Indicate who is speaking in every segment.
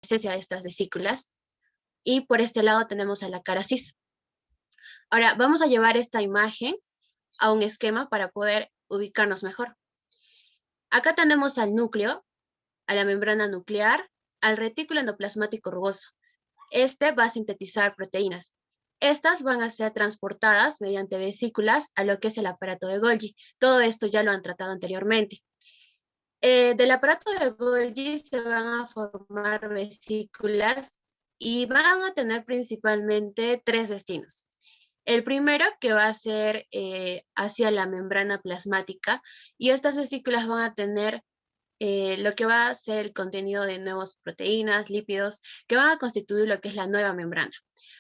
Speaker 1: presencia de estas vesículas. Y por este lado tenemos a la cara cis. Ahora, vamos a llevar esta imagen a un esquema para poder ubicarnos mejor. Acá tenemos al núcleo, a la membrana nuclear, al retículo endoplasmático rugoso. Este va a sintetizar proteínas. Estas van a ser transportadas mediante vesículas a lo que es el aparato de Golgi. Todo esto ya lo han tratado anteriormente. Del aparato de Golgi se van a formar vesículas y van a tener principalmente tres destinos. El primero que va a ser hacia la membrana plasmática, y estas vesículas van a tener lo que va a ser el contenido de nuevas proteínas, lípidos, que van a constituir lo que es la nueva membrana.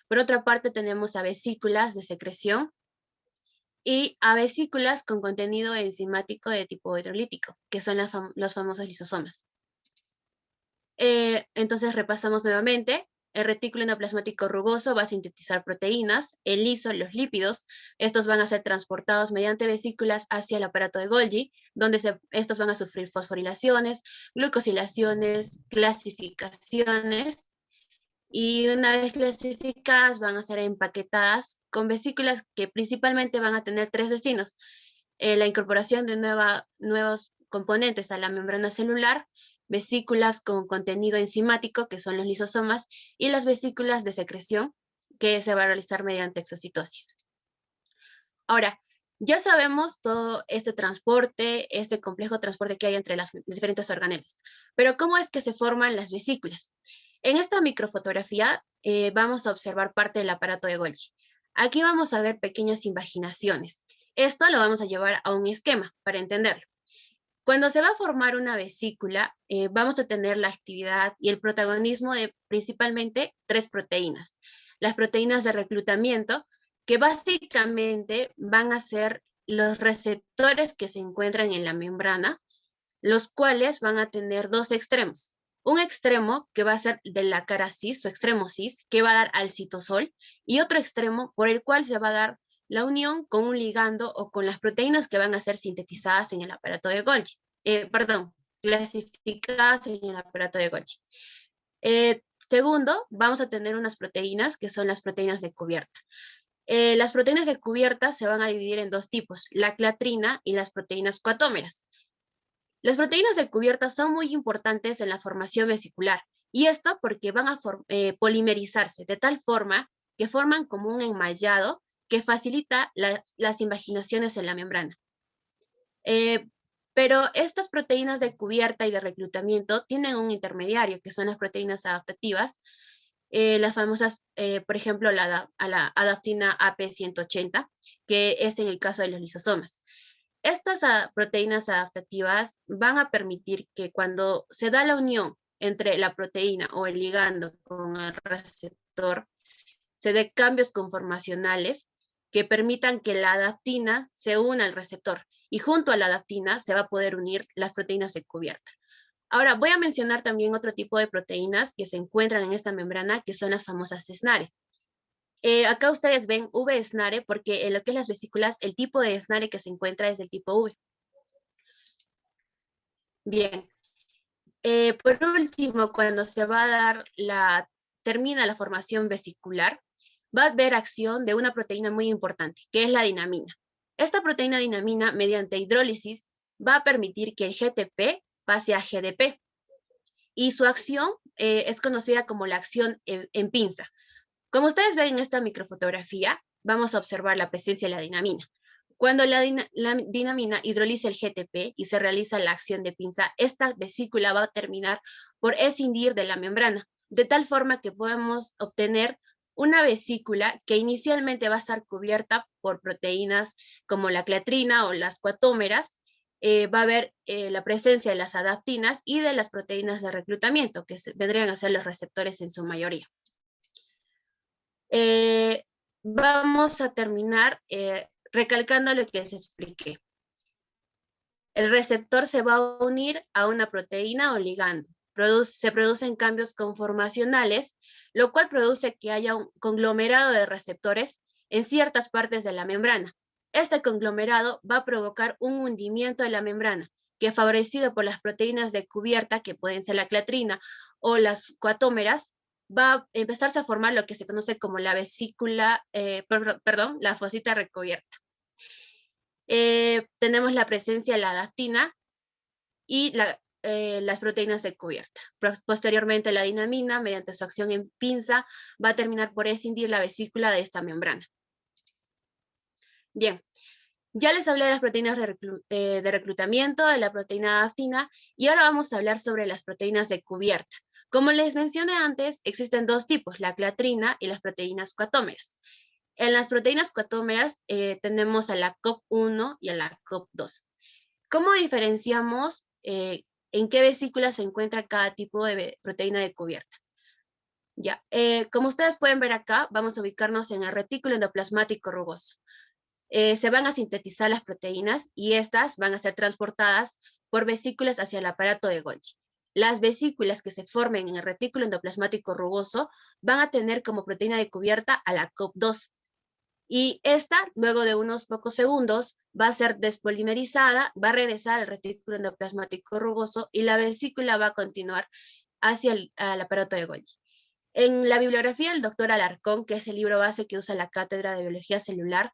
Speaker 1: Por otra parte, tenemos a vesículas de secreción y a vesículas con contenido enzimático de tipo hidrolítico, que son los famosos lisosomas. Entonces repasamos nuevamente. El retículo endoplasmático rugoso va a sintetizar proteínas, el liso, los lípidos. Estos van a ser transportados mediante vesículas hacia el aparato de Golgi, donde estos van a sufrir fosforilaciones, glucosilaciones, clasificaciones, y una vez clasificadas van a ser empaquetadas con vesículas que principalmente van a tener tres destinos. La incorporación de nuevos componentes a la membrana celular, vesículas con contenido enzimático, que son los lisosomas, y las vesículas de secreción, que se va a realizar mediante exocitosis. Ahora, ya sabemos todo este transporte, este complejo transporte que hay entre las diferentes organelas, pero ¿cómo es que se forman las vesículas? En esta microfotografía vamos a observar parte del aparato de Golgi. Aquí vamos a ver pequeñas invaginaciones. Esto lo vamos a llevar a un esquema para entenderlo. Cuando se va a formar una vesícula, vamos a tener la actividad y el protagonismo de principalmente tres proteínas. Las proteínas de reclutamiento, que básicamente van a ser los receptores que se encuentran en la membrana, los cuales van a tener dos extremos. Un extremo que va a ser de la cara cis, o extremo cis, que va a dar al citosol, y otro extremo por el cual se va a dar la unión con un ligando o con las proteínas que van a ser sintetizadas en el aparato de Golgi. Clasificadas en el aparato de Golgi. Segundo, vamos a tener unas proteínas que son las proteínas de cubierta. Las proteínas de cubierta se van a dividir en dos tipos, la clatrina y las proteínas coatómeras. Las proteínas de cubierta son muy importantes en la formación vesicular, y esto porque van a polimerizarse de tal forma que forman como un enmallado que facilita las invaginaciones en la membrana. Pero estas proteínas de cubierta y de reclutamiento tienen un intermediario, que son las proteínas adaptativas, las famosas, por ejemplo, la adaptina AP180, que es en el caso de los lisosomas. Estas proteínas adaptativas van a permitir que cuando se da la unión entre la proteína o el ligando con el receptor, se dé cambios conformacionales que permitan que la adaptina se una al receptor, y junto a la adaptina se va a poder unir las proteínas de cubierta. Ahora voy a mencionar también otro tipo de proteínas que se encuentran en esta membrana, que son las famosas SNARE. Acá ustedes ven V-SNARE porque en lo que es las vesículas, el tipo de SNARE que se encuentra es del tipo V. Bien. Por último, cuando se va a dar termina la formación vesicular, va a haber acción de una proteína muy importante, que es la dinamina. Esta proteína dinamina, mediante hidrólisis, va a permitir que el GTP pase a GDP. Y su acción es conocida como la acción en pinza. Como ustedes ven en esta microfotografía, vamos a observar la presencia de la dinamina. Cuando la dinamina hidroliza el GTP y se realiza la acción de pinza, esta vesícula va a terminar por escindir de la membrana, de tal forma que podemos obtener una vesícula que inicialmente va a estar cubierta por proteínas como la clatrina o las coatómeras. Va a haber la presencia de las adaptinas y de las proteínas de reclutamiento, que vendrían a ser los receptores en su mayoría. Vamos a terminar recalcando lo que les expliqué. El receptor se va a unir a una proteína o ligando. Se producen cambios conformacionales, lo cual produce que haya un conglomerado de receptores en ciertas partes de la membrana. Este conglomerado va a provocar un hundimiento de la membrana, que favorecido por las proteínas de cubierta, que pueden ser la clatrina o las coatómeras, va a empezarse a formar lo que se conoce como la vesícula, perdón, la fosita recubierta. Tenemos la presencia de la adaptina y las proteínas de cubierta. Posteriormente, la dinamina, mediante su acción en pinza, va a terminar por escindir la vesícula de esta membrana. Bien, ya les hablé de las proteínas de reclutamiento, de la proteína adaptina, y ahora vamos a hablar sobre las proteínas de cubierta. Como les mencioné antes, existen dos tipos, la clatrina y las proteínas coatómeras. En las proteínas coatómeras tenemos a la COP1 y a la COP2. ¿Cómo diferenciamos en qué vesícula se encuentra cada tipo de proteína de cubierta? Ya, como ustedes pueden ver acá, vamos a ubicarnos en el retículo endoplasmático rugoso. Se van a sintetizar las proteínas y estas van a ser transportadas por vesículas hacia el aparato de Golgi. Las vesículas que se formen en el retículo endoplasmático rugoso van a tener como proteína de cubierta a la COP2. Y esta, luego de unos pocos segundos, va a ser despolimerizada, va a regresar al retículo endoplasmático rugoso y la vesícula va a continuar hacia el aparato de Golgi. En la bibliografía del doctor Alarcón, que es el libro base que usa la Cátedra de Biología Celular,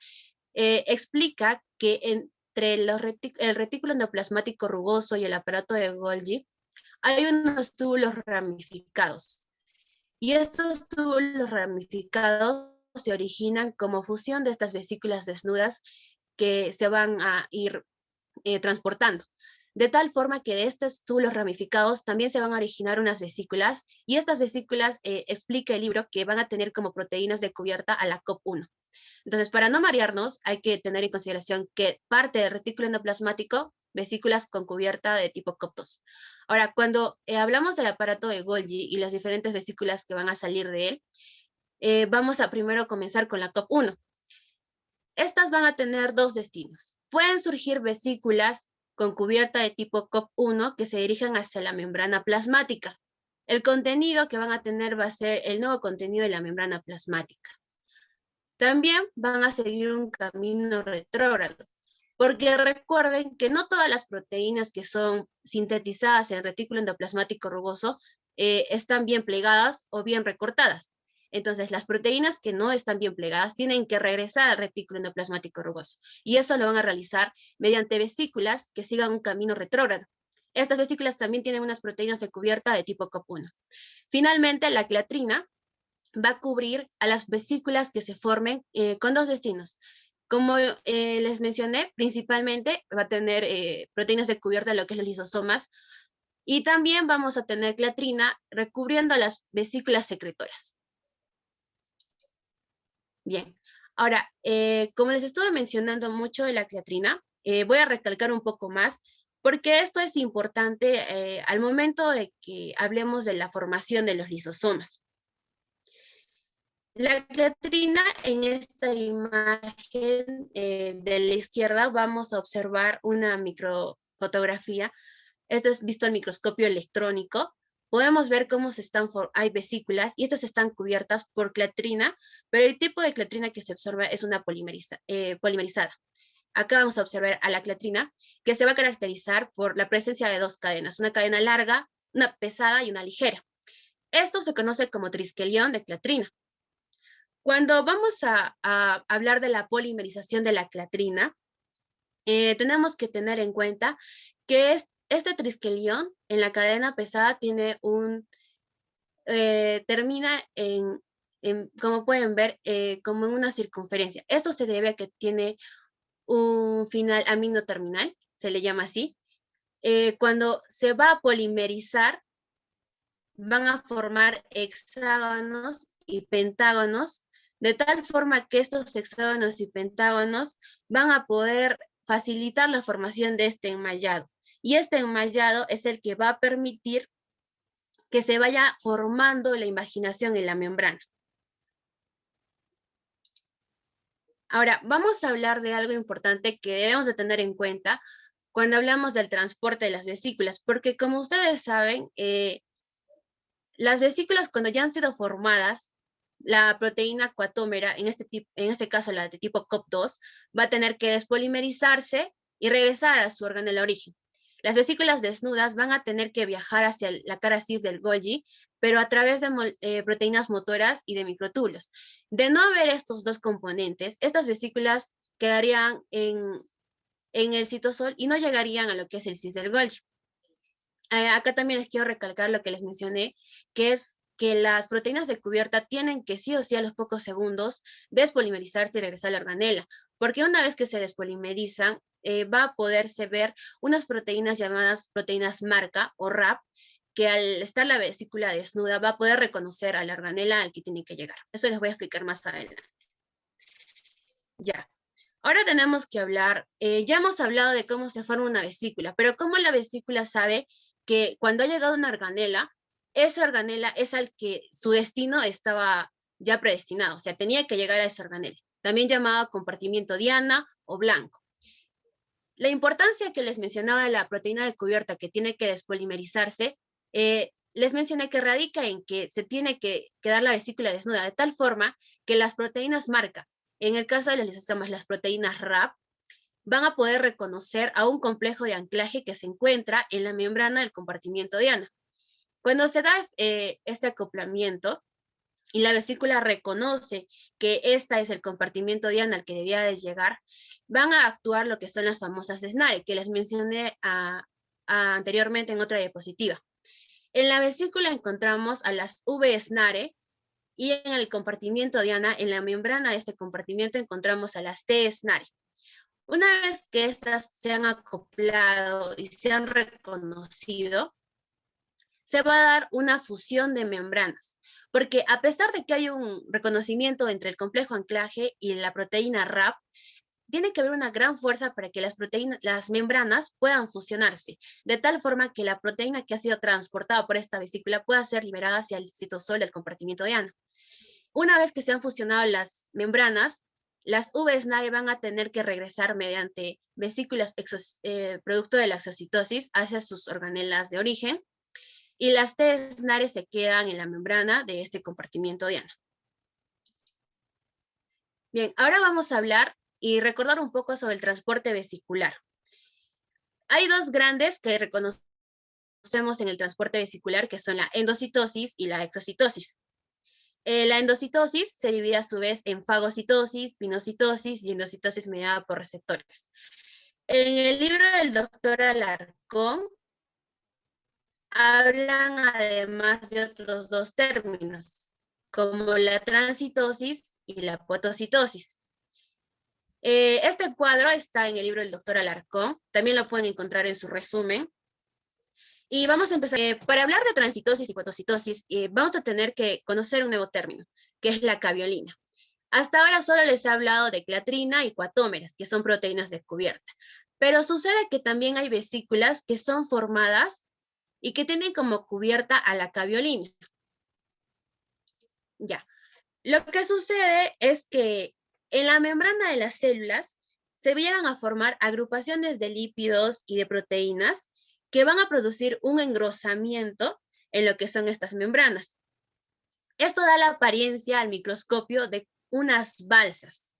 Speaker 1: explica que entre el retículo endoplasmático rugoso y el aparato de Golgi hay unos túbulos ramificados. Y estos túbulos ramificados se originan como fusión de estas vesículas desnudas que se van a ir transportando. De tal forma que de estos túbulos ramificados también se van a originar unas vesículas, y estas vesículas, explica el libro, que van a tener como proteínas de cubierta a la COP1. Entonces, para no marearnos, hay que tener en consideración que parte del retículo endoplasmático, vesículas con cubierta de tipo COP2. Ahora, cuando hablamos del aparato de Golgi y las diferentes vesículas que van a salir de él, vamos a primero comenzar con la COP1. Estas van a tener dos destinos. Pueden surgir vesículas con cubierta de tipo COP1 que se dirijan hacia la membrana plasmática. El contenido que van a tener va a ser el nuevo contenido de la membrana plasmática. También van a seguir un camino retrógrado, porque recuerden que no todas las proteínas que son sintetizadas en el retículo endoplasmático rugoso están bien plegadas o bien recortadas. Entonces, las proteínas que no están bien plegadas tienen que regresar al retículo endoplasmático rugoso, y eso lo van a realizar mediante vesículas que sigan un camino retrógrado. Estas vesículas también tienen unas proteínas de cubierta de tipo COP1. Finalmente, la clatrina va a cubrir a las vesículas que se formen con dos destinos. Como les mencioné, principalmente va a tener proteínas de cubierta de lo que es los lisosomas, y también vamos a tener clatrina recubriendo las vesículas secretoras. Bien, ahora, como les estuve mencionando mucho de la clatrina, voy a recalcar un poco más, porque esto es importante al momento de que hablemos de la formación de los lisosomas. La clatrina, en esta imagen de la izquierda, vamos a observar una microfotografía. Esto es visto al microscopio electrónico. Podemos ver cómo hay vesículas, y estas están cubiertas por clatrina, pero el tipo de clatrina que se observa es una polimerizada. Acá vamos a observar a la clatrina, que se va a caracterizar por la presencia de dos cadenas, una cadena larga, una pesada y una ligera. Esto se conoce como trisquelión de clatrina. Cuando vamos a hablar de la polimerización de la clatrina, tenemos que tener en cuenta que este trisquelión en la cadena pesada tiene termina como pueden ver, como en una circunferencia. Esto se debe a que tiene un final amino terminal, se le llama así. Cuando se va a polimerizar, van a formar hexágonos y pentágonos, de tal forma que estos hexágonos y pentágonos van a poder facilitar la formación de este enmallado. Y este enmallado es el que va a permitir que se vaya formando la invaginación en la membrana. Ahora, vamos a hablar de algo importante que debemos de tener en cuenta cuando hablamos del transporte de las vesículas, porque como ustedes saben, las vesículas, cuando ya han sido formadas, la proteína coatómera, en este caso la de tipo COP2, va a tener que despolimerizarse y regresar a su órgano de origen. Las vesículas desnudas van a tener que viajar hacia la cara cis del Golgi, pero a través de proteínas motoras y de microtúbulos. De no haber estos dos componentes, estas vesículas quedarían en el citosol y no llegarían a lo que es el cis del Golgi. Acá también les quiero recalcar lo que les mencioné, que es que las proteínas de cubierta tienen que sí o sí a los pocos segundos despolimerizarse y regresar a la organela, porque una vez que se despolimerizan, va a poderse ver unas proteínas llamadas proteínas marca o RAP, que al estar la vesícula desnuda va a poder reconocer a la organela al que tiene que llegar. Eso les voy a explicar más adelante. Ya. Ahora tenemos que hablar, ya hemos hablado de cómo se forma una vesícula, pero cómo la vesícula sabe que cuando ha llegado una organela, esa organela es al que su destino estaba ya predestinado, o sea, tenía que llegar a esa organela, también llamada compartimiento diana o blanco. La importancia que les mencionaba de la proteína de cubierta que tiene que despolimerizarse, les mencioné que radica en que se tiene que quedar la vesícula desnuda de tal forma que las proteínas marca, en el caso de los lisosomas, las proteínas RAP, van a poder reconocer a un complejo de anclaje que se encuentra en la membrana del compartimiento diana. Cuando se da este acoplamiento y la vesícula reconoce que este es el compartimiento diana al que debía de llegar, van a actuar lo que son las famosas SNARE, que les mencioné anteriormente en otra diapositiva. En la vesícula encontramos a las V-SNARE, y en el compartimiento diana, en la membrana de este compartimiento, encontramos a las T-SNARE. Una vez que estas se han acoplado y se han reconocido, se va a dar una fusión de membranas, porque a pesar de que hay un reconocimiento entre el complejo anclaje y la proteína RAP, tiene que haber una gran fuerza para que las membranas puedan fusionarse, de tal forma que la proteína que ha sido transportada por esta vesícula pueda ser liberada hacia el citosol del compartimiento diana. Una vez que se han fusionado las membranas, las V-SNARE van a tener que regresar mediante vesículas producto de la exocitosis hacia sus organelas de origen, y las T-SNARE se quedan en la membrana de este compartimiento diana. Bien, ahora vamos a hablar y recordar un poco sobre el transporte vesicular. Hay dos grandes que reconocemos en el transporte vesicular, que son la endocitosis y la exocitosis. La endocitosis se divide a su vez en fagocitosis, pinocitosis y endocitosis mediada por receptores. En el libro del doctor Alarcón hablan además de otros dos términos, como la transitosis y la apoptocitosis. Este cuadro está en el libro del doctor Alarcón, también lo pueden encontrar en su resumen. Y vamos a empezar. Para hablar de transitosis y apoptocitosis, vamos a tener que conocer un nuevo término, que es la caveolina. Hasta ahora solo les he hablado de clatrina y cuatómeras, que son proteínas de cubierta. Pero sucede que también hay vesículas que son formadas y que tienen como cubierta a la caveolina. Ya. Lo que sucede es que en la membrana de las células se llegan a formar agrupaciones de lípidos y de proteínas que van a producir un engrosamiento en lo que son estas membranas. Esto da la apariencia al microscopio de unas balsas,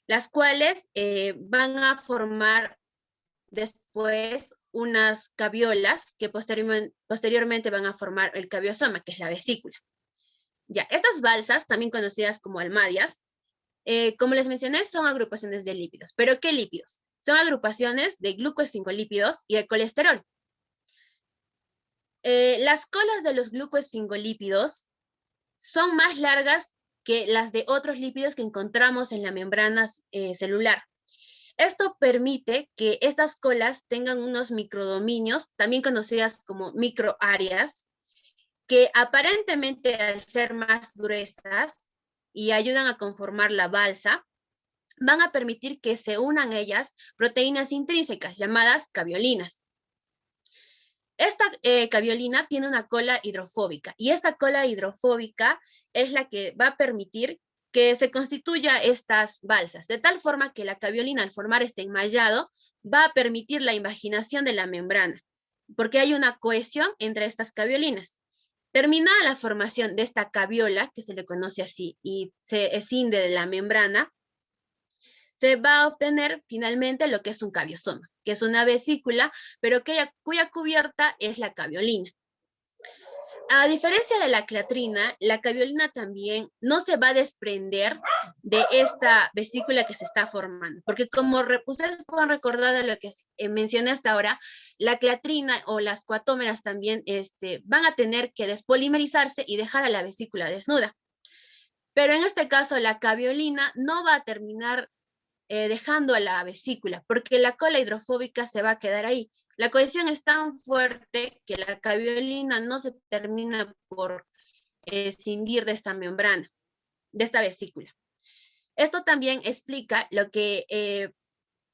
Speaker 1: las cuales van a formar después unas caviolas que posteriormente van a formar el caviosoma, que es la vesícula. Ya, estas balsas, también conocidas como almadias, como les mencioné, son agrupaciones de lípidos. ¿Pero qué lípidos? Son agrupaciones de glucoesfingolípidos y de colesterol. Las colas de los glucoesfingolípidos son más largas que las de otros lípidos que encontramos en la membrana celular. Esto permite que estas colas tengan unos microdominios, también conocidas como microáreas, que aparentemente al ser más gruesas y ayudan a conformar la balsa, van a permitir que se unan ellas proteínas intrínsecas llamadas caveolinas. Esta caveolina tiene una cola hidrofóbica y esta cola hidrofóbica es la que va a permitir que se constituya estas balsas, de tal forma que la caveolina al formar este enmallado va a permitir la invaginación de la membrana, porque hay una cohesión entre estas caveolinas. Terminada la formación de esta caviola, que se le conoce así, y se escinde de la membrana, se va a obtener finalmente lo que es un cabiosoma, que es una vesícula, pero cuya cubierta es la cabiolina. A diferencia de la clatrina, la cabiolina también no se va a desprender de esta vesícula que se está formando, porque como ustedes pueden recordar de lo que mencioné hasta ahora, la clatrina o las coatómeras también van a tener que despolimerizarse y dejar a la vesícula desnuda. Pero en este caso, la cabiolina no va a terminar dejando a la vesícula, porque la cola hidrofóbica se va a quedar ahí. La cohesión es tan fuerte que la cabiolina no se termina por escindir de esta membrana, de esta vesícula. Esto también explica lo que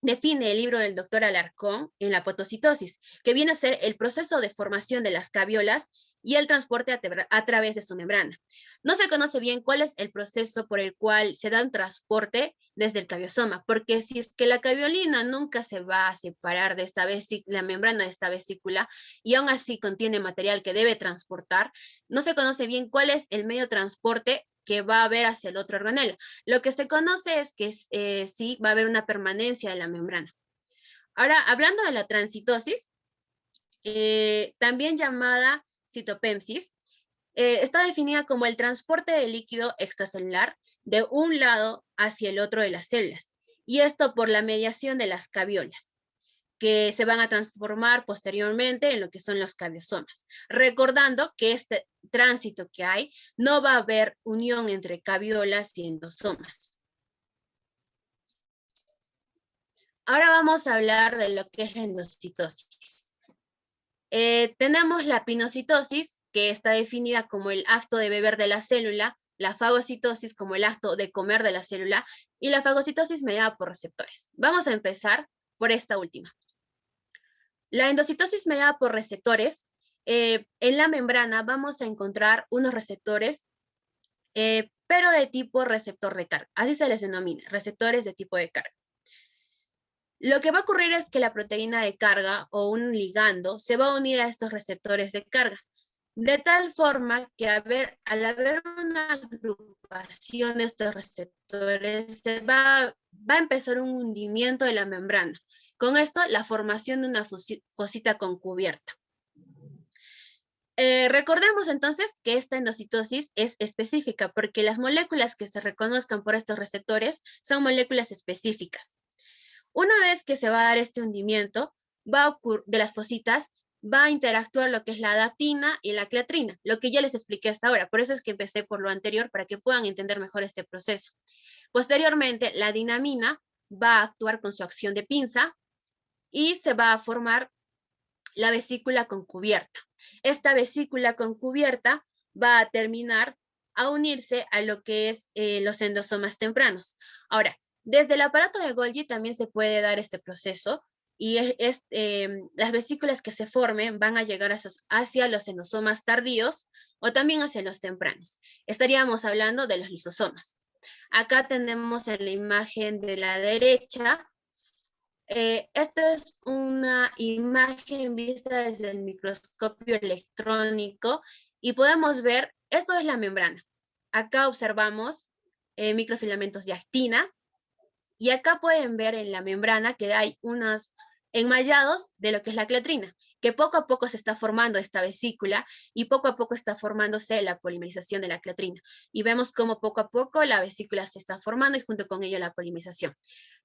Speaker 1: define el libro del doctor Alarcón en la fotocitosis, que viene a ser el proceso de formación de las caviolas y el transporte a través de su membrana. No se conoce bien cuál es el proceso por el cual se da un transporte desde el cabiosoma, porque si es que la cabiolina nunca se va a separar de esta vesícula, la membrana de esta vesícula, y aún así contiene material que debe transportar, no se conoce bien cuál es el medio de transporte que va a haber hacia el otro organelo. Lo que se conoce es que sí va a haber una permanencia de la membrana. Ahora, hablando de la transitosis, también llamada citopemsis, está definida como el transporte de líquido extracelular de un lado hacia el otro de las células, y esto por la mediación de las caviolas, que se van a transformar posteriormente en lo que son los cabiosomas. Recordando que este tránsito que hay, no va a haber unión entre caviolas y endosomas. Ahora vamos a hablar de lo que es la endocitosis. Tenemos la pinocitosis, que está definida como el acto de beber de la célula, la fagocitosis como el acto de comer de la célula, y la fagocitosis mediada por receptores. Vamos a empezar por esta última. La endocitosis mediada por receptores, en la membrana vamos a encontrar unos receptores, pero de tipo receptor de carga. Así se les denomina, receptores de tipo de carga. Lo que va a ocurrir es que la proteína de carga o un ligando se va a unir a estos receptores de carga, de tal forma que al haber una agrupación de estos receptores, va a empezar un hundimiento de la membrana. Con esto, la formación de una fosita con cubierta. Recordemos entonces que esta endocitosis es específica porque las moléculas que se reconozcan por estos receptores son moléculas específicas. Una vez que se va a dar este hundimiento de las fositas, va a interactuar lo que es la adaptina y la clatrina, lo que ya les expliqué hasta ahora. Por eso es que empecé por lo anterior, para que puedan entender mejor este proceso. Posteriormente, la dinamina va a actuar con su acción de pinza y se va a formar la vesícula con cubierta. Esta vesícula con cubierta va a terminar a unirse a lo que es los endosomas tempranos. Ahora, desde el aparato de Golgi también se puede dar este proceso y las vesículas que se formen van a llegar hacia los endosomas tardíos o también hacia los tempranos. Estaríamos hablando de los lisosomas. Acá tenemos en la imagen de la derecha, esta es una imagen vista desde el microscopio electrónico y podemos ver, esto es la membrana. Acá observamos microfilamentos de actina y acá pueden ver en la membrana que hay unos enmallados de lo que es la clatrina, que poco a poco se está formando esta vesícula y poco a poco está formándose la polimerización de la clatrina. Y vemos cómo poco a poco la vesícula se está formando y junto con ello la polimerización.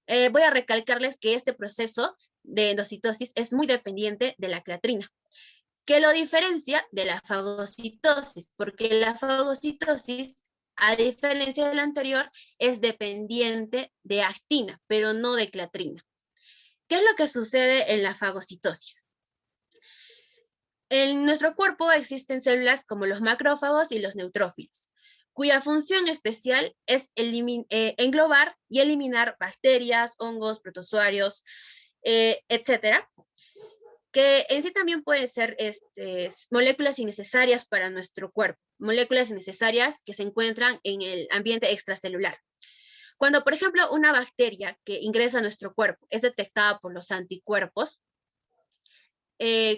Speaker 1: Voy a recalcarles que este proceso de endocitosis es muy dependiente de la clatrina, que lo diferencia de la fagocitosis, porque la fagocitosis, a diferencia de la anterior, es dependiente de actina, pero no de clatrina. ¿Qué es lo que sucede en la fagocitosis? En nuestro cuerpo existen células como los macrófagos y los neutrófilos, cuya función especial es englobar y eliminar bacterias, hongos, protozoarios, etcétera, que en sí también pueden ser moléculas innecesarias para nuestro cuerpo, moléculas innecesarias que se encuentran en el ambiente extracelular. Cuando, por ejemplo, una bacteria que ingresa a nuestro cuerpo es detectada por los anticuerpos,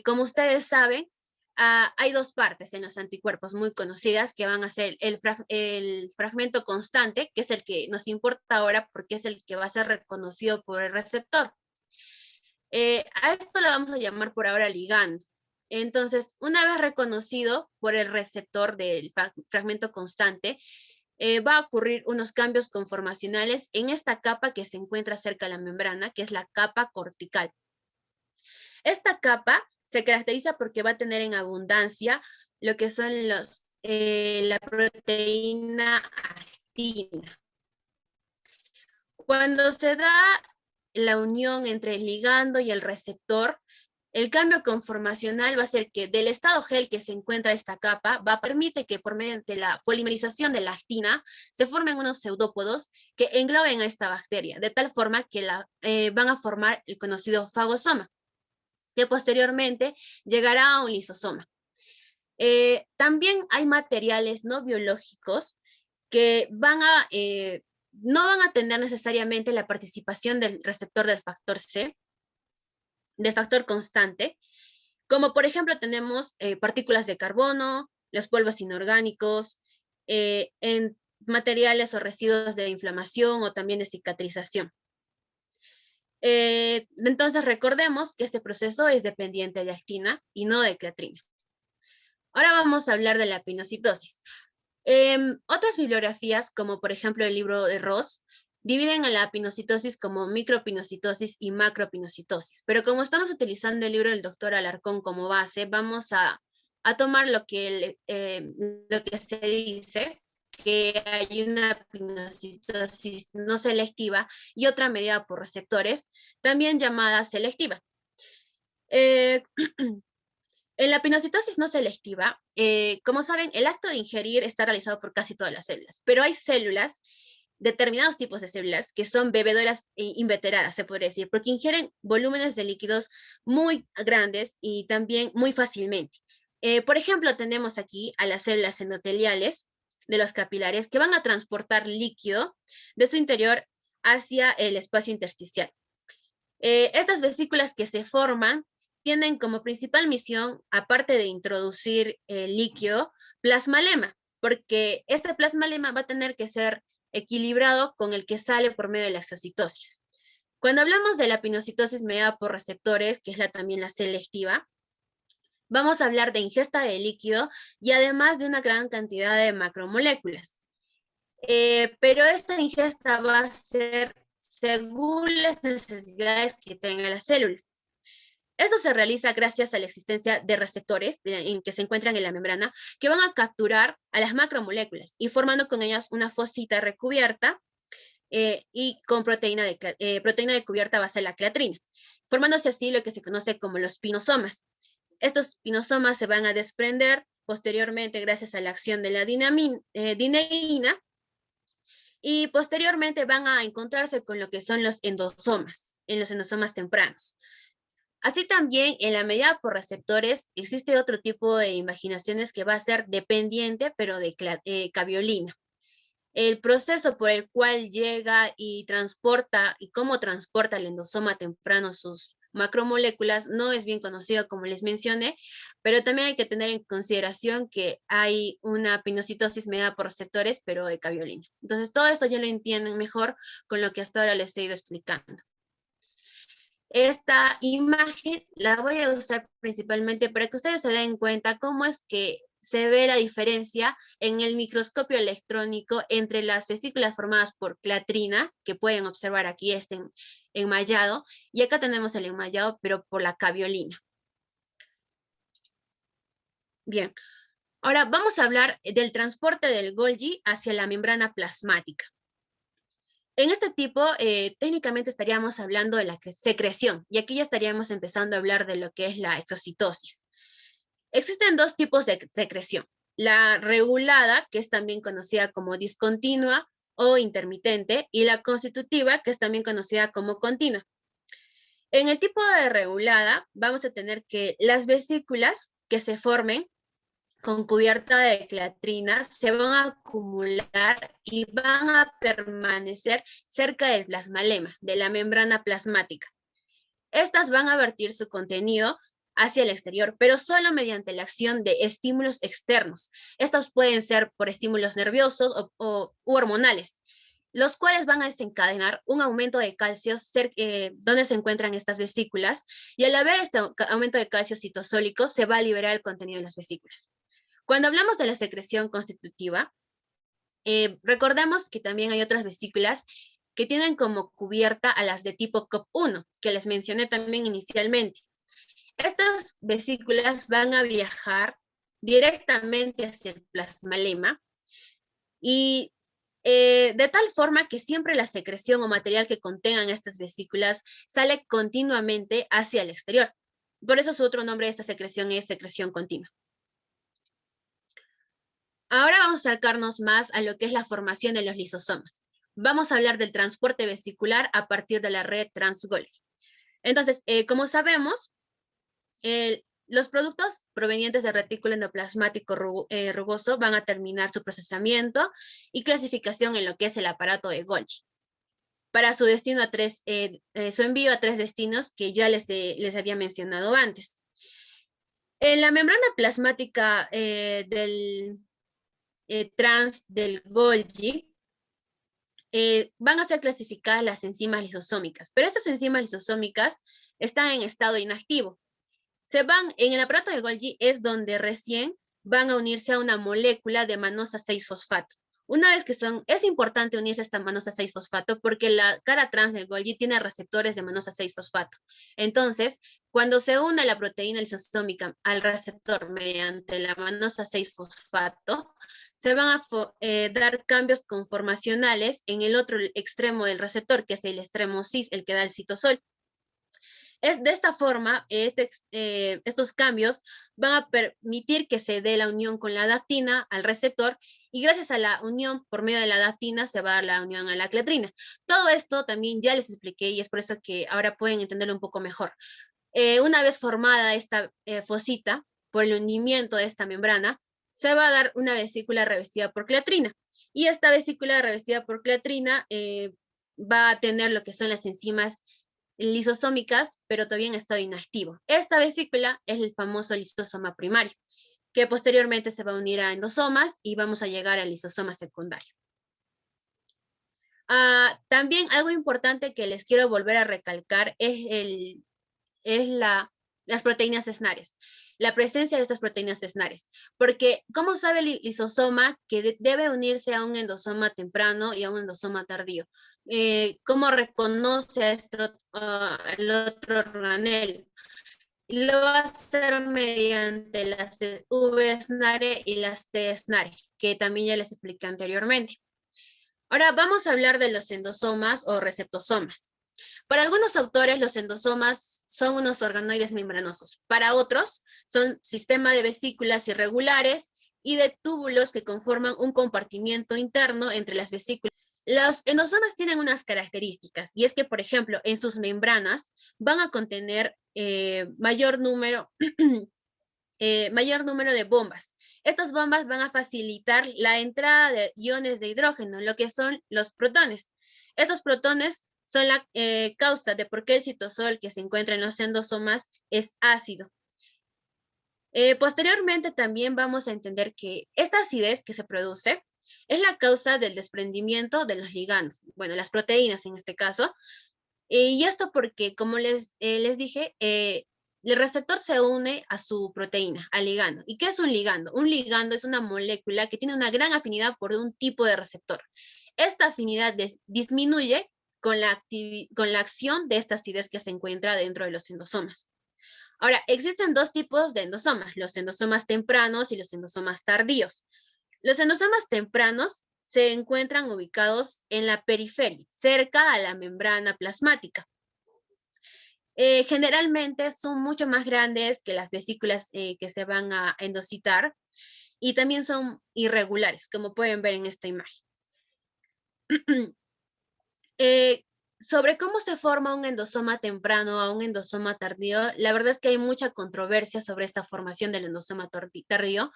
Speaker 1: como ustedes saben, hay dos partes en los anticuerpos muy conocidas que van a ser el fragmento constante, que es el que nos importa ahora porque es el que va a ser reconocido por el receptor. A esto lo vamos a llamar por ahora ligando. Entonces, una vez reconocido por el receptor del fragmento constante, va a ocurrir unos cambios conformacionales en esta capa que se encuentra cerca de la membrana, que es la capa cortical. Esta capa se caracteriza porque va a tener en abundancia lo que son la proteína actina. Cuando se da la unión entre el ligando y el receptor, el cambio conformacional va a ser que del estado gel que se encuentra esta capa, permite que por medio de la polimerización de la actina se formen unos pseudópodos que engloben a esta bacteria, de tal forma que van a formar el conocido fagosoma, que posteriormente llegará a un lisosoma. También hay materiales no biológicos que no van a tener necesariamente la participación del receptor del factor C, del factor constante, como por ejemplo tenemos partículas de carbono, los polvos inorgánicos, en materiales o residuos de inflamación o también de cicatrización. Entonces recordemos que este proceso es dependiente de actina y no de clatrina. Ahora vamos a hablar de la pinocitosis. Otras bibliografías, como por ejemplo el libro de Ross, dividen a la pinocitosis como micropinocitosis y macropinocitosis. Pero como estamos utilizando el libro del doctor Alarcón como base, vamos a tomar lo que se dice, que hay una pinocitosis no selectiva y otra mediada por receptores, también llamada selectiva. En la pinocitosis no selectiva, como saben, el acto de ingerir está realizado por casi todas las células, pero hay células, determinados tipos de células, que son bebedoras inveteradas, se podría decir, porque ingieren volúmenes de líquidos muy grandes y también muy fácilmente. Por ejemplo, tenemos aquí a las células endoteliales de los capilares que van a transportar líquido de su interior hacia el espacio intersticial. Estas vesículas que se forman tienen como principal misión, aparte de introducir el líquido, plasmalema, porque este plasmalema va a tener que ser equilibrado con el que sale por medio de la exocitosis. Cuando hablamos de la pinocitosis mediada por receptores, que es también la selectiva, vamos a hablar de ingesta de líquido y además de una gran cantidad de macromoléculas. Pero esta ingesta va a ser según las necesidades que tenga la célula. Eso se realiza gracias a la existencia de receptores que se encuentran en la membrana que van a capturar a las macromoléculas y formando con ellas una fosita recubierta y con proteína de cubierta va a ser la clatrina, formándose así lo que se conoce como los pinosomas. Estos pinosomas se van a desprender posteriormente gracias a la acción de la dineína y posteriormente van a encontrarse con lo que son los endosomas, en los endosomas tempranos. Así también, en la medida por receptores, existe otro tipo de invaginaciones que va a ser dependiente, pero de caveolina. El proceso por el cual llega y transporta, y cómo transporta el endosoma temprano sus macromoléculas, no es bien conocido, como les mencioné, pero también hay que tener en consideración que hay una pinocitosis mediada por receptores, pero de caveolina. Entonces, todo esto ya lo entienden mejor con lo que hasta ahora les he ido explicando. Esta imagen la voy a usar principalmente para que ustedes se den cuenta cómo es que se ve la diferencia en el microscopio electrónico entre las vesículas formadas por clatrina, que pueden observar aquí este enmayado, y acá tenemos el enmayado, pero por la caveolina. Bien, ahora vamos a hablar del transporte del Golgi hacia la membrana plasmática. En este tipo, técnicamente estaríamos hablando de la secreción, y aquí ya estaríamos empezando a hablar de lo que es la exocitosis. Existen dos tipos de secreción. La regulada, que es también conocida como discontinua o intermitente, y la constitutiva, que es también conocida como continua. En el tipo de regulada, vamos a tener que las vesículas que se formen con cubierta de clatrina se van a acumular y van a permanecer cerca del plasmalema, de la membrana plasmática. Estas van a vertir su contenido hacia el exterior, pero solo mediante la acción de estímulos externos. Estos pueden ser por estímulos nerviosos u hormonales, los cuales van a desencadenar un aumento de calcio donde se encuentran estas vesículas, y al haber este aumento de calcio citosólico se va a liberar el contenido de las vesículas. Cuando hablamos de la secreción constitutiva, recordemos que también hay otras vesículas que tienen como cubierta a las de tipo COP1, que les mencioné también inicialmente. Estas vesículas van a viajar directamente hacia el plasmalema y de tal forma que siempre la secreción o material que contengan estas vesículas sale continuamente hacia el exterior. Por eso su otro nombre de esta secreción es secreción continua. Ahora vamos a acercarnos más a lo que es la formación de los lisosomas. Vamos a hablar del transporte vesicular a partir de la red trans-Golgi. Entonces, como sabemos, los productos provenientes del retículo endoplasmático rugoso van a terminar su procesamiento y clasificación en lo que es el aparato de Golgi, para su destino su envío a 3 destinos que ya les había mencionado antes. En la membrana plasmática del Golgi van a ser clasificadas las enzimas lisosómicas, pero estas enzimas lisosómicas están en estado inactivo. En el aparato de Golgi es donde recién van a unirse a una molécula de manosa 6-fosfato. Una vez que es importante unirse a esta manosa 6-fosfato porque la cara trans del Golgi tiene receptores de manosa 6-fosfato. Entonces, cuando se une la proteína lisosómica al receptor mediante la manosa 6-fosfato, se van a dar cambios conformacionales en el otro extremo del receptor, que es el extremo cis, el que da el citosol. De esta forma, estos cambios van a permitir que se dé la unión con la adaptina al receptor, y gracias a la unión por medio de la adaptina se va a dar la unión a la cletrina. Todo esto también ya les expliqué y es por eso que ahora pueden entenderlo un poco mejor. Una vez formada esta fosita, por el hundimiento de esta membrana, se va a dar una vesícula revestida por cletrina. Y esta vesícula revestida por cletrina va a tener lo que son las enzimas lisosómicas, pero todavía en estado inactivo. Esta vesícula es el famoso lisosoma primario, que posteriormente se va a unir a endosomas y vamos a llegar al lisosoma secundario. También algo importante que les quiero volver a recalcar es las proteínas cesnarias, la presencia de estas proteínas cesnarias, porque ¿cómo sabe el lisosoma que debe unirse a un endosoma temprano y a un endosoma tardío? ¿Cómo reconoce el otro organelo? Lo va a hacer mediante las V-SNARE y las T-SNARE, que también ya les expliqué anteriormente. Ahora vamos a hablar de los endosomas o receptosomas. Para algunos autores, los endosomas son unos organoides membranosos. Para otros, son sistema de vesículas irregulares y de túbulos que conforman un compartimiento interno entre las vesículas. Los endosomas tienen unas características, y es que, por ejemplo, en sus membranas van a contener mayor número de bombas. Estas bombas van a facilitar la entrada de iones de hidrógeno, lo que son los protones. Estos protones son la causa de por qué el citosol que se encuentra en los endosomas es ácido. Posteriormente también vamos a entender que esta acidez que se produce es la causa del desprendimiento de los ligandos, bueno, las proteínas en este caso, y esto porque, como les dije, el receptor se une a su proteína, al ligando. ¿Y qué es un ligando? Un ligando es una molécula que tiene una gran afinidad por un tipo de receptor. Esta afinidad disminuye con la acción de esta acidez que se encuentra dentro de los endosomas. Ahora, existen dos tipos de endosomas, los endosomas tempranos y los endosomas tardíos. Los endosomas tempranos se encuentran ubicados en la periferia, cerca a la membrana plasmática. Generalmente son mucho más grandes que las vesículas que se van a endocitar, y también son irregulares, como pueden ver en esta imagen. Sobre cómo se forma un endosoma temprano a un endosoma tardío, la verdad es que hay mucha controversia sobre esta formación del endosoma tardío,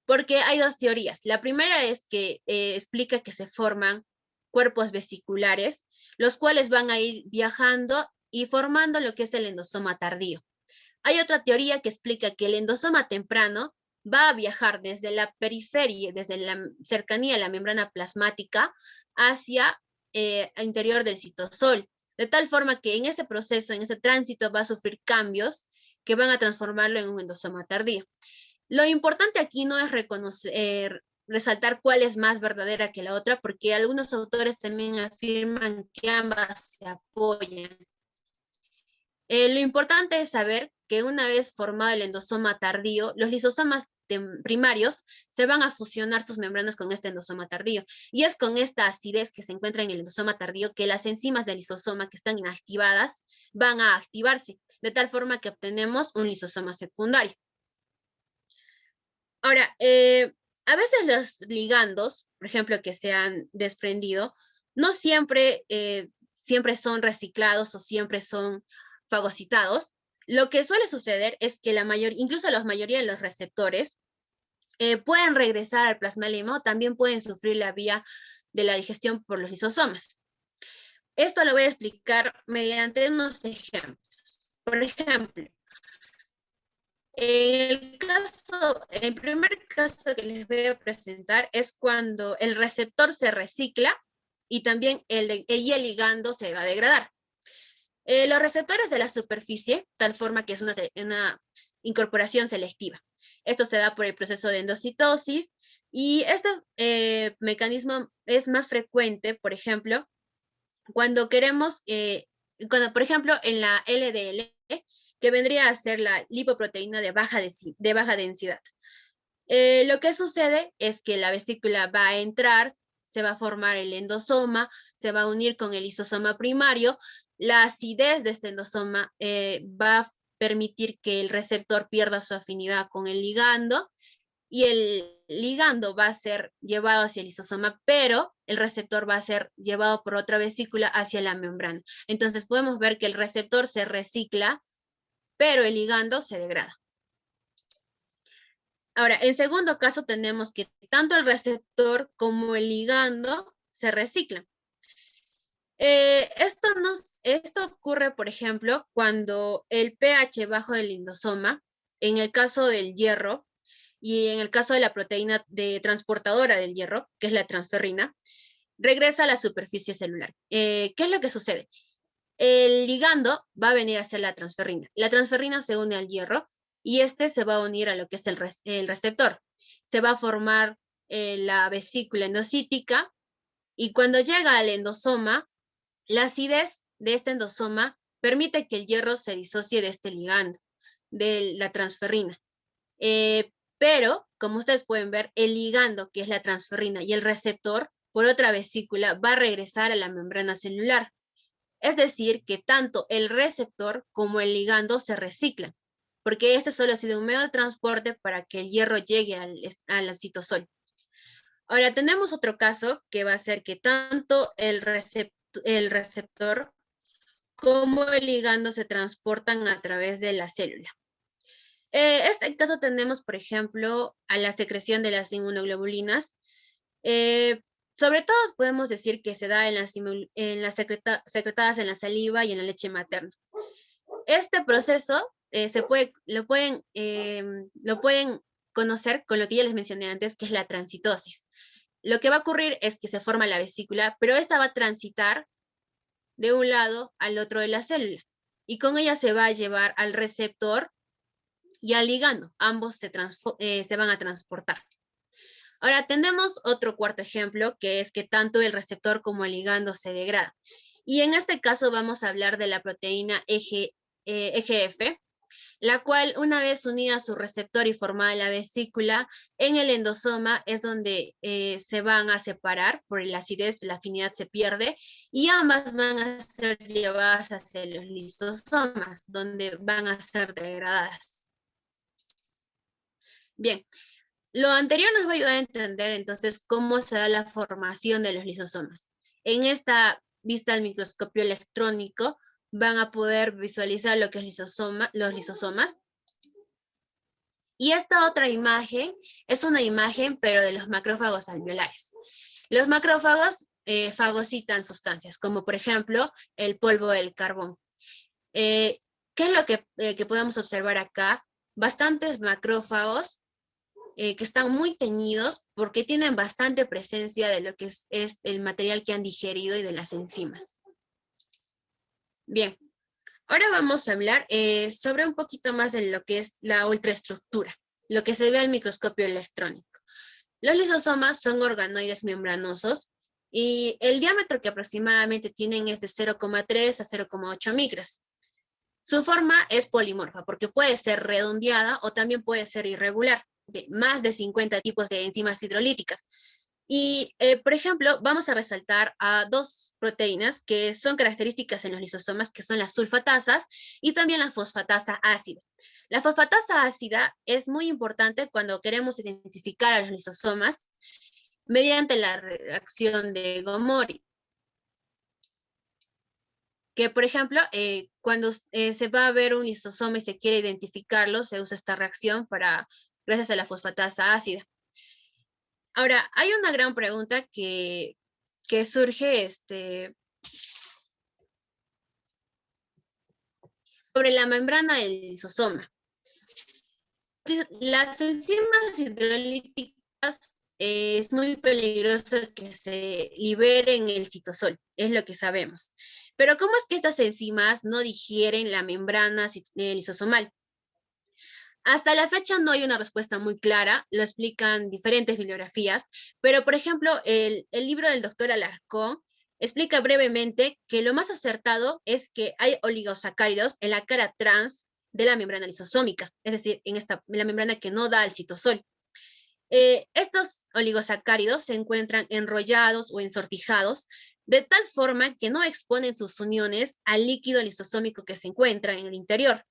Speaker 1: porque hay dos teorías. La primera es que explica que se forman cuerpos vesiculares, los cuales van a ir viajando y formando lo que es el endosoma tardío. Hay otra teoría que explica que el endosoma temprano va a viajar desde la periferia, desde la cercanía a la membrana plasmática hacia el interior del citosol, de tal forma que en ese proceso, en ese tránsito, va a sufrir cambios que van a transformarlo en un endosoma tardío. Lo importante aquí no es resaltar cuál es más verdadera que la otra, porque algunos autores también afirman que ambas se apoyan. Lo importante es saber que una vez formado el endosoma tardío, los lisosomas primarios se van a fusionar sus membranas con este endosoma tardío. Y es con esta acidez que se encuentra en el endosoma tardío que las enzimas del lisosoma que están inactivadas van a activarse, de tal forma que obtenemos un lisosoma secundario. Ahora, a veces los ligandos, por ejemplo, que se han desprendido, no siempre, siempre son reciclados o siempre son fagocitados. Lo que suele suceder es que incluso la mayoría de los receptores pueden regresar al plasma o también pueden sufrir la vía de la digestión por los lisosomas. Esto lo voy a explicar mediante unos ejemplos. Por ejemplo, el primer caso que les voy a presentar es cuando el receptor se recicla y también el ligando se va a degradar. Los receptores de la superficie, tal forma que es una incorporación selectiva. Esto se da por el proceso de endocitosis y este mecanismo es más frecuente, por ejemplo, cuando queremos, por ejemplo, en la LDL, que vendría a ser la lipoproteína de baja densidad. Lo que sucede es que la vesícula va a entrar, se va a formar el endosoma, se va a unir con el lisosoma primario. La acidez de este endosoma va a permitir que el receptor pierda su afinidad con el ligando y el ligando va a ser llevado hacia el lisosoma, pero el receptor va a ser llevado por otra vesícula hacia la membrana. Entonces podemos ver que el receptor se recicla, pero el ligando se degrada. Ahora, en segundo caso tenemos que tanto el receptor como el ligando se reciclan. Esto ocurre, por ejemplo, cuando el pH bajo del endosoma, en el caso del hierro y en el caso de la proteína transportadora del hierro, que es la transferrina, regresa a la superficie celular. ¿Qué es lo que sucede? El ligando va a venir a ser la transferrina. La transferrina se une al hierro y este se va a unir a lo que es el receptor. Se va a formar la vesícula endocítica y cuando llega al endosoma, la acidez de este endosoma permite que el hierro se disocie de este ligando, de la transferrina. Pero, como ustedes pueden ver, el ligando, que es la transferrina, y el receptor, por otra vesícula, va a regresar a la membrana celular. Es decir, que tanto el receptor como el ligando se reciclan, porque este solo ha sido un medio de transporte para que el hierro llegue al citosol. Ahora tenemos otro caso que va a ser que tanto el receptor como el ligando se transportan a través de la célula. Este caso tenemos, por ejemplo, a la secreción de las inmunoglobulinas. Sobre todo podemos decir que se da en las secretadas en la saliva y en la leche materna. Este proceso lo pueden conocer con lo que ya les mencioné antes, que es la transitosis. Lo que va a ocurrir es que se forma la vesícula, pero esta va a transitar de un lado al otro de la célula y con ella se va a llevar al receptor y al ligando. Ambos se van a transportar. Ahora tenemos otro cuarto ejemplo, que es que tanto el receptor como el ligando se degradan. Y en este caso vamos a hablar de la proteína EGF, la cual una vez unida a su receptor y formada la vesícula, en el endosoma es donde se van a separar por la acidez, la afinidad se pierde y ambas van a ser llevadas hacia los lisosomas, donde van a ser degradadas. Bien, lo anterior nos va a ayudar a entender entonces cómo se da la formación de los lisosomas. En esta vista al microscopio electrónico van a poder visualizar lo que es los lisosomas. Y esta otra imagen es una imagen, pero de los macrófagos alveolares. Los macrófagos fagocitan sustancias, como por ejemplo el polvo del carbón. ¿Qué es lo que podemos observar acá? Bastantes macrófagos que están muy teñidos porque tienen bastante presencia de lo que es el material que han digerido y de las enzimas. Bien, ahora vamos a hablar sobre un poquito más de lo que es la ultraestructura, lo que se ve al microscopio electrónico. Los lisosomas son organoides membranosos y el diámetro que aproximadamente tienen es de 0,3 a 0,8 micras. Su forma es polimorfa porque puede ser redondeada o también puede ser irregular, de más de 50 tipos de enzimas hidrolíticas. Y, por ejemplo, vamos a resaltar a dos proteínas que son características en los lisosomas, que son las sulfatasas y también la fosfatasa ácida. La fosfatasa ácida es muy importante cuando queremos identificar a los lisosomas mediante la reacción de Gomori. Que, por ejemplo, cuando se va a ver un lisosoma y se quiere identificarlo, se usa esta reacción gracias a la fosfatasa ácida. Ahora, hay una gran pregunta que surge sobre la membrana del lisosoma. Las enzimas hidrolíticas es muy peligroso que se liberen el citosol, es lo que sabemos. Pero ¿cómo es que estas enzimas no digieren la membrana lisosomal? Hasta la fecha no hay una respuesta muy clara, lo explican diferentes bibliografías, pero por ejemplo, el libro del doctor Alarcón explica brevemente que lo más acertado es que hay oligosacáridos en la cara trans de la membrana lisosómica, es decir, en la membrana que no da al citosol. Estos oligosacáridos se encuentran enrollados o ensortijados de tal forma que no exponen sus uniones al líquido lisosómico que se encuentra en el interior.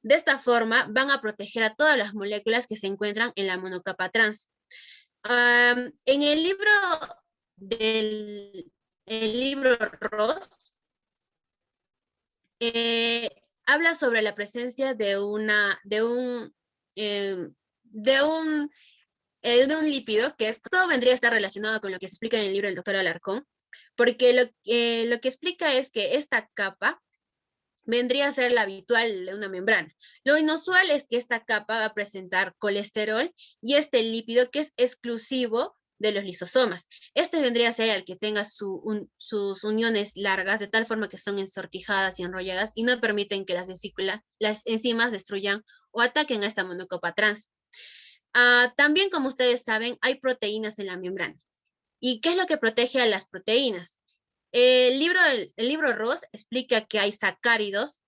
Speaker 1: De esta forma, van a proteger a todas las moléculas que se encuentran en la monocapa trans. En el libro Ross, habla sobre la presencia de un lípido, que todo vendría a estar relacionado con lo que se explica en el libro del doctor Alarcón, porque lo que explica es que esta capa vendría a ser la habitual de una membrana. Lo inusual es que esta capa va a presentar colesterol y este lípido que es exclusivo de los lisosomas. Este vendría a ser el que tenga sus uniones largas, de tal forma que son ensortijadas y enrolladas y no permiten que las enzimas destruyan o ataquen a esta monocopa trans. También, como ustedes saben, hay proteínas en la membrana. ¿Y qué es lo que protege a las proteínas? El libro Ross explica que hay sacáridos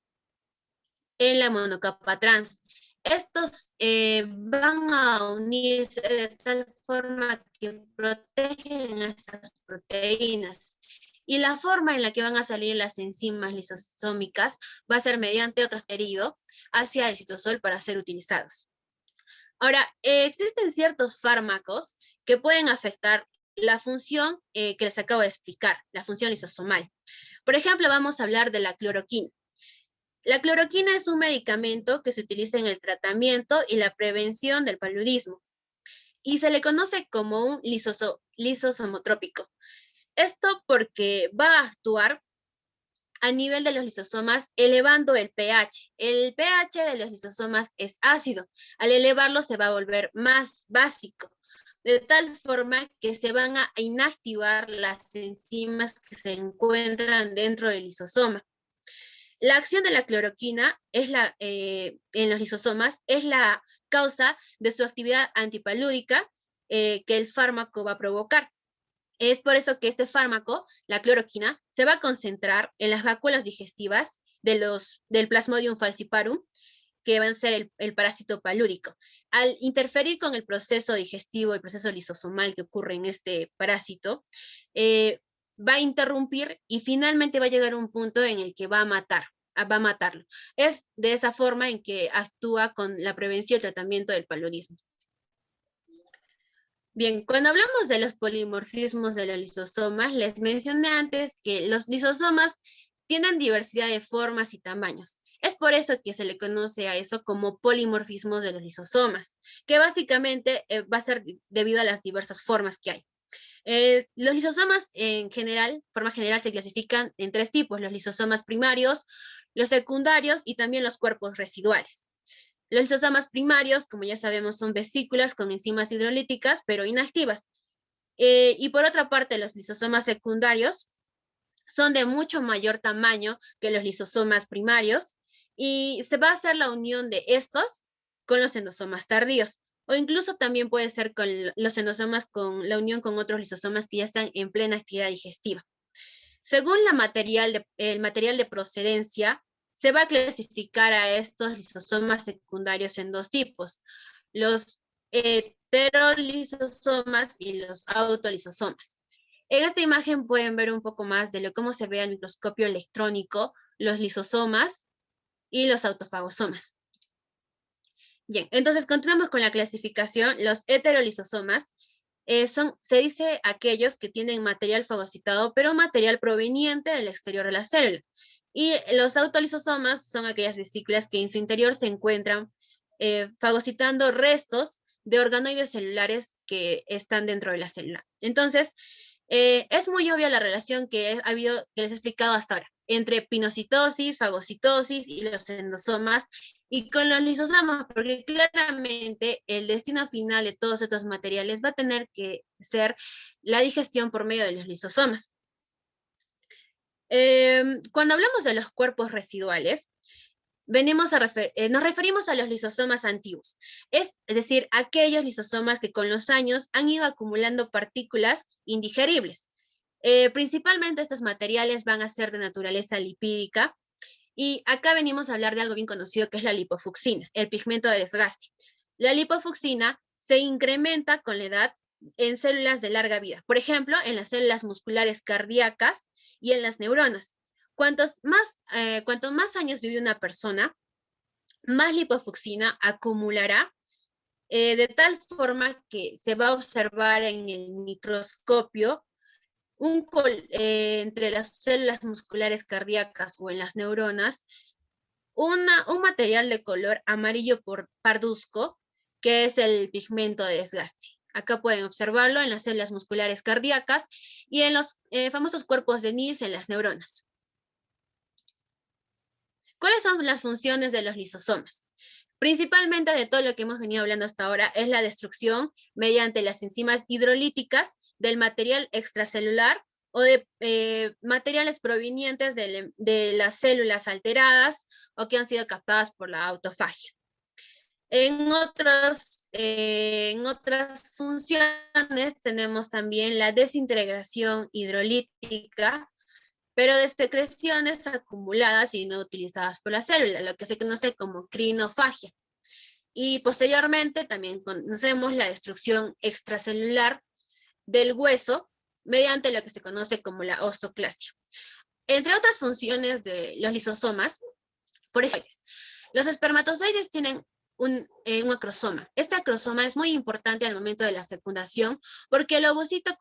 Speaker 1: en la monocapa trans. Estos van a unirse de tal forma que protegen a estas proteínas. Y la forma en la que van a salir las enzimas lisosómicas va a ser mediante otro herido hacia el citosol para ser utilizados. Ahora, existen ciertos fármacos que pueden afectar la función que les acabo de explicar, la función lisosomal. Por ejemplo, vamos a hablar de la cloroquina. La cloroquina es un medicamento que se utiliza en el tratamiento y la prevención del paludismo y se le conoce como un lisosomotrópico. Esto porque va a actuar a nivel de los lisosomas elevando el pH. El pH de los lisosomas es ácido. Al elevarlo se va a volver más básico, de tal forma que se van a inactivar las enzimas que se encuentran dentro del lisosoma. La acción de la cloroquina en los lisosomas es la causa de su actividad antipalúdica que el fármaco va a provocar. Es por eso que este fármaco, la cloroquina, se va a concentrar en las vacuolas digestivas del Plasmodium falciparum, que van a ser el parásito palúdico. Al interferir con el proceso digestivo, el proceso lisosomal que ocurre en este parásito, va a interrumpir y finalmente va a llegar a un punto en el que va a matarlo. Es de esa forma en que actúa con la prevención y tratamiento del paludismo. Bien, cuando hablamos de los polimorfismos de los lisosomas, les mencioné antes que los lisosomas tienen diversidad de formas y tamaños. Es por eso que se le conoce a eso como polimorfismos de los lisosomas, que básicamente va a ser debido a las diversas formas que hay. Los lisosomas en general, forma general, se clasifican en tres tipos: los lisosomas primarios, los secundarios y también los cuerpos residuales. Los lisosomas primarios, como ya sabemos, son vesículas con enzimas hidrolíticas, pero inactivas. Y por otra parte, los lisosomas secundarios son de mucho mayor tamaño que los lisosomas primarios y se va a hacer la unión de estos con los endosomas tardíos. O incluso también puede ser con los endosomas con la unión con otros lisosomas que ya están en plena actividad digestiva. Según el material de procedencia, se va a clasificar a estos lisosomas secundarios en dos tipos: los heterolisosomas y los autolisosomas. En esta imagen pueden ver un poco más de cómo se ve al microscopio electrónico los lisosomas y los autofagosomas. Bien, entonces continuamos con la clasificación. Los heterolisosomas se dice aquellos que tienen material fagocitado, pero material proveniente del exterior de la célula. Y los autolisosomas son aquellas vesículas que en su interior se encuentran fagocitando restos de organoides celulares que están dentro de la célula. Entonces, es muy obvia la relación que les he explicado hasta ahora entre pinocitosis, fagocitosis y los endosomas, y con los lisosomas, porque claramente el destino final de todos estos materiales va a tener que ser la digestión por medio de los lisosomas. Cuando hablamos de los cuerpos residuales, nos referimos a los lisosomas antiguos, es decir, aquellos lisosomas que con los años han ido acumulando partículas indigeribles. Principalmente estos materiales van a ser de naturaleza lipídica, y acá venimos a hablar de algo bien conocido que es la lipofucsina, el pigmento de desgaste. La lipofucsina se incrementa con la edad en células de larga vida, por ejemplo, en las células musculares cardíacas y en las neuronas. Cuantos más años vive una persona, más lipofucsina acumulará, de tal forma que se va a observar en el microscopio entre las células musculares cardíacas o en las neuronas, un material de color amarillo parduzco, que es el pigmento de desgaste. Acá pueden observarlo en las células musculares cardíacas y en los famosos cuerpos de Nys en las neuronas. ¿Cuáles son las funciones de los lisosomas? Principalmente de todo lo que hemos venido hablando hasta ahora es la destrucción mediante las enzimas hidrolíticas del material extracelular o de materiales provenientes de las células alteradas o que han sido captadas por la autofagia. En otras funciones tenemos también la desintegración hidrolítica, pero de secreciones acumuladas y no utilizadas por la célula, lo que se conoce como crinofagia. Y posteriormente también conocemos la destrucción extracelular del hueso mediante lo que se conoce como la osteoclasia. Entre otras funciones de los lisosomas, por ejemplo, los espermatozoides tienen un acrosoma. Este acrosoma es muy importante al momento de la fecundación porque el ovocito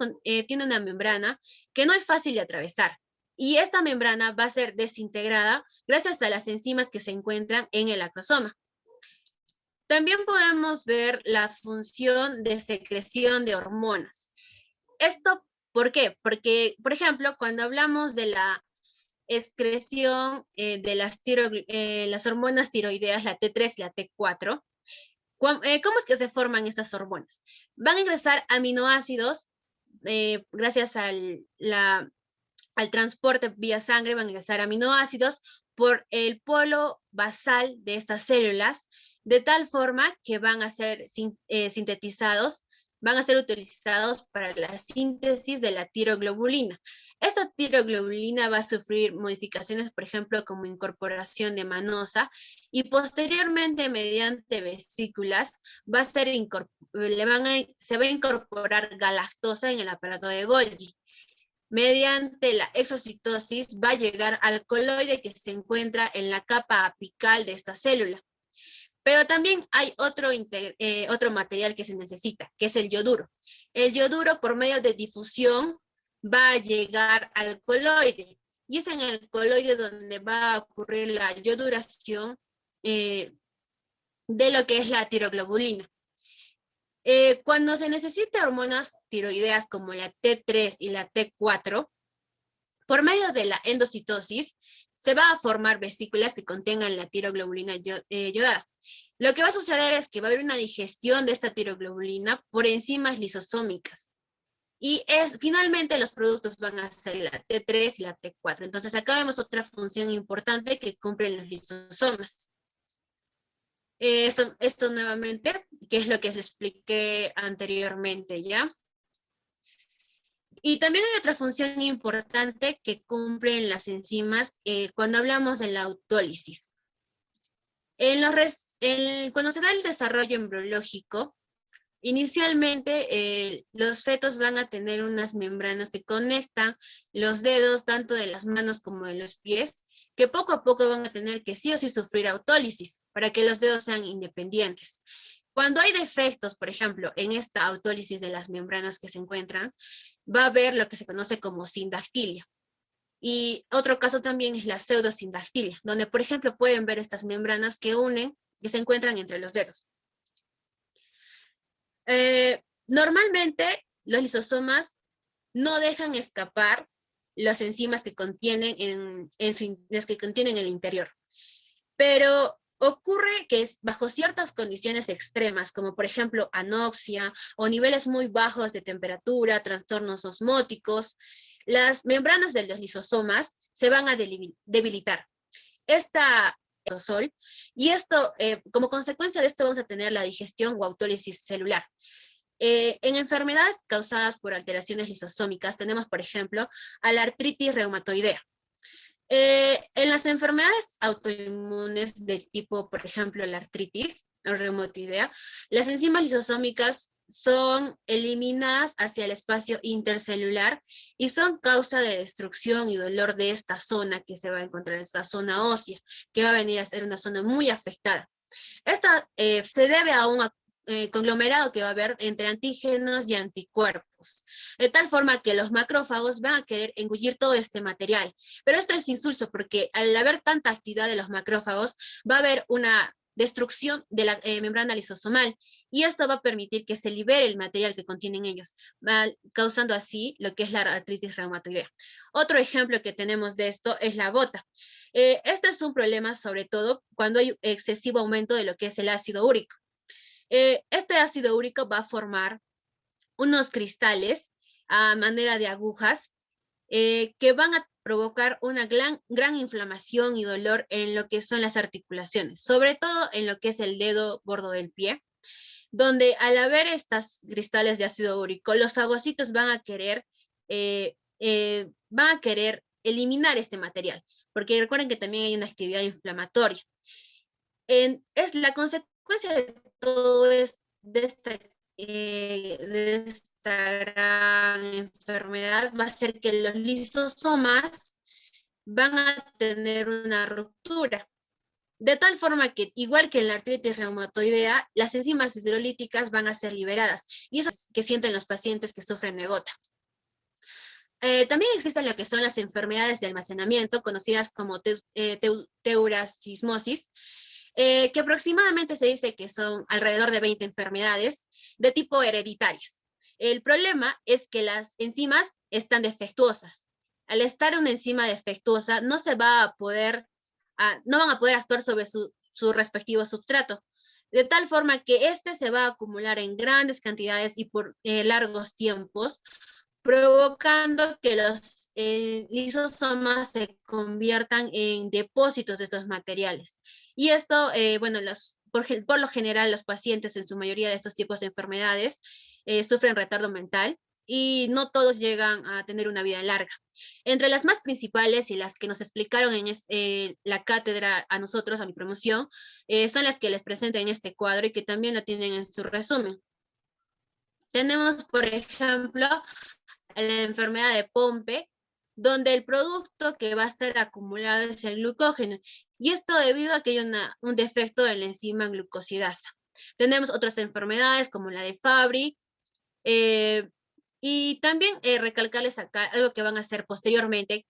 Speaker 1: tiene una membrana que no es fácil de atravesar. Y esta membrana va a ser desintegrada gracias a las enzimas que se encuentran en el acrosoma. También podemos ver la función de secreción de hormonas. ¿Esto por qué? Porque, por ejemplo, cuando hablamos de la excreción de las hormonas tiroideas, la T3 y la T4, ¿cómo es que se forman estas hormonas? Van a ingresar aminoácidos gracias al transporte vía sangre, van a ingresar aminoácidos por el polo basal de estas células, de tal forma que van a ser sintetizados, van a ser utilizados para la síntesis de la tiroglobulina. Esta tiroglobulina va a sufrir modificaciones, por ejemplo, como incorporación de manosa, y posteriormente, mediante vesículas, se va a incorporar galactosa en el aparato de Golgi. Mediante la exocitosis va a llegar al coloide que se encuentra en la capa apical de esta célula. Pero también hay otro material que se necesita, que es el yoduro. El yoduro, por medio de difusión, va a llegar al coloide, y es en el coloide donde va a ocurrir la yoduración de lo que es la tiroglobulina. Cuando se necesita hormonas tiroideas como la T3 y la T4, por medio de la endocitosis, se va a formar vesículas que contengan la tiroglobulina yodada. Lo que va a suceder es que va a haber una digestión de esta tiroglobulina por enzimas lisosómicas. Y finalmente los productos van a ser la T3 y la T4. Entonces acá vemos otra función importante que cumplen los lisosomas. Esto nuevamente, que es lo que les expliqué anteriormente, ¿ya? Y también hay otra función importante que cumplen las enzimas cuando hablamos de la autólisis. Cuando se da el desarrollo embriológico, inicialmente los fetos van a tener unas membranas que conectan los dedos tanto de las manos como de los pies, que poco a poco van a tener que sí o sí sufrir autólisis para que los dedos sean independientes. Cuando hay defectos, por ejemplo, en esta autólisis de las membranas que se encuentran, va a haber lo que se conoce como sindactilia. Y otro caso también es la pseudosindactilia, donde, por ejemplo, pueden ver estas membranas que se encuentran entre los dedos. Normalmente, los lisosomas no dejan escapar las enzimas que contienen las que contienen el interior. Pero ocurre que bajo ciertas condiciones extremas, como por ejemplo anoxia o niveles muy bajos de temperatura, trastornos osmóticos, las membranas de los lisosomas se van a debilitar. Y esto, como consecuencia de esto, vamos a tener la digestión o autólisis celular. En enfermedades causadas por alteraciones lisosómicas tenemos, por ejemplo, a la artritis reumatoidea. En las enfermedades autoinmunes del tipo, por ejemplo, la artritis o reumatoidea, las enzimas lisosómicas son eliminadas hacia el espacio intercelular y son causa de destrucción y dolor de esta zona que se va a encontrar, esta zona ósea, que va a venir a ser una zona muy afectada. Esta se debe a un conglomerado que va a haber entre antígenos y anticuerpos, de tal forma que los macrófagos van a querer engullir todo este material. Pero esto es insulso porque al haber tanta actividad de los macrófagos, va a haber una destrucción de la membrana lisosomal y esto va a permitir que se libere el material que contienen ellos, causando así lo que es la artritis reumatoidea. Otro ejemplo que tenemos de esto es la gota. Este es un problema sobre todo cuando hay excesivo aumento de lo que es el ácido úrico. Este ácido úrico va a formar unos cristales a manera de agujas que van a provocar una gran inflamación y dolor en lo que son las articulaciones, sobre todo en lo que es el dedo gordo del pie, donde al haber estos cristales de ácido úrico, los fagocitos van a querer eliminar este material, porque recuerden que también hay una actividad inflamatoria. Es la consecuencia de todo esto, de esta gran enfermedad, va a ser que los lisosomas van a tener una ruptura. De tal forma que, igual que en la artritis reumatoidea, las enzimas hidrolíticas van a ser liberadas. Y eso es que sienten los pacientes que sufren de gota. También existen lo que son las enfermedades de almacenamiento, conocidas como teurasismosis, que aproximadamente se dice que son alrededor de 20 enfermedades de tipo hereditarias. El problema es que las enzimas están defectuosas. Al estar una enzima defectuosa, no van a poder actuar sobre su respectivo substrato, de tal forma que este se va a acumular en grandes cantidades y por largos tiempos, provocando que los lisosomas se conviertan en depósitos de estos materiales. Y esto, bueno, por lo general los pacientes en su mayoría de estos tipos de enfermedades sufren retardo mental y no todos llegan a tener una vida larga. Entre las más principales y las que nos explicaron en la cátedra a nosotros, a mi promoción, son las que les presento en este cuadro y que también lo tienen en su resumen. Tenemos, por ejemplo, la enfermedad de Pompe, donde el producto que va a estar acumulado es el glucógeno. Y esto debido a que hay un defecto en la enzima glucosidasa. Tenemos otras enfermedades como la de Fabry. Y también recalcarles acá algo que van a hacer posteriormente,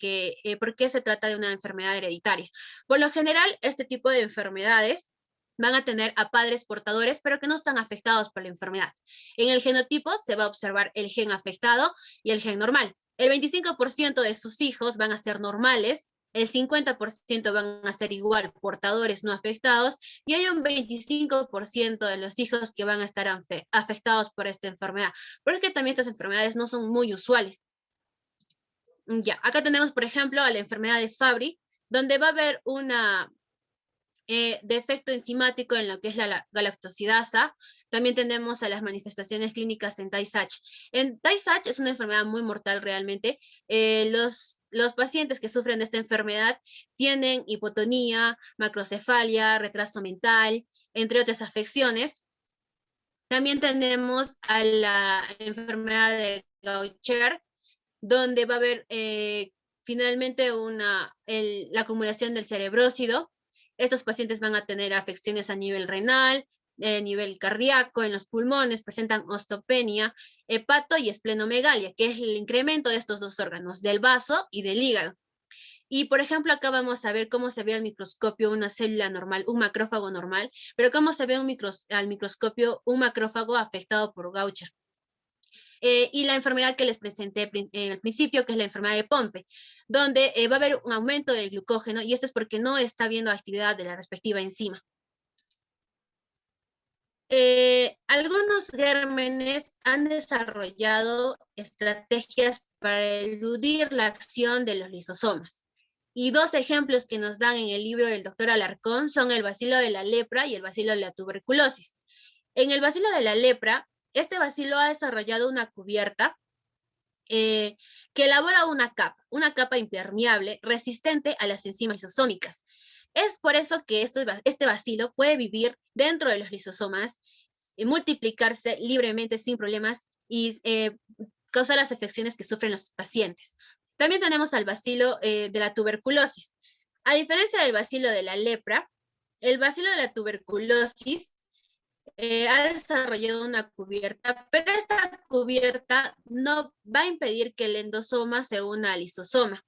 Speaker 1: por qué se trata de una enfermedad hereditaria. Por lo general, este tipo de enfermedades van a tener a padres portadores, pero que no están afectados por la enfermedad. En el genotipo se va a observar el gen afectado y el gen normal. El 25% de sus hijos van a ser normales, el 50% van a ser igual portadores no afectados, y hay un 25% de los hijos que van a estar afectados por esta enfermedad. Pero es que también estas enfermedades no son muy usuales. Ya, acá tenemos, por ejemplo, a la enfermedad de Fabry, donde va a haber una defecto enzimático en lo que es la galactosidasa. También tenemos a las manifestaciones clínicas en Tay-Sachs. En Tay-Sachs es una enfermedad muy mortal realmente. Los pacientes que sufren de esta enfermedad tienen hipotonía, macrocefalia, retraso mental, entre otras afecciones. También tenemos a la enfermedad de Gaucher, donde va a haber finalmente la acumulación del cerebrócido. Estos pacientes van a tener afecciones a nivel renal, nivel cardíaco, en los pulmones, presentan osteopenia, hepato y esplenomegalia, que es el incremento de estos dos órganos, del vaso y del hígado. Y, por ejemplo, acá vamos a ver cómo se ve al microscopio una célula normal, un macrófago normal, pero cómo se ve al microscopio un macrófago afectado por Gaucher. Y la enfermedad que les presenté al principio, que es la enfermedad de Pompe, donde va a haber un aumento del glucógeno, y esto es porque no está habiendo actividad de la respectiva enzima. Algunos gérmenes han desarrollado estrategias para eludir la acción de los lisosomas. Y dos ejemplos que nos dan en el libro del doctor Alarcón son el bacilo de la lepra y el bacilo de la tuberculosis. En el bacilo de la lepra, este bacilo ha desarrollado una cubierta que elabora una capa impermeable resistente a las enzimas lisosómicas. Es por eso que este bacilo puede vivir dentro de los lisosomas, multiplicarse libremente sin problemas y causar las afecciones que sufren los pacientes. También tenemos al bacilo de la tuberculosis. A diferencia del bacilo de la lepra, el bacilo de la tuberculosis ha desarrollado una cubierta, pero esta cubierta no va a impedir que el endosoma se una al lisosoma.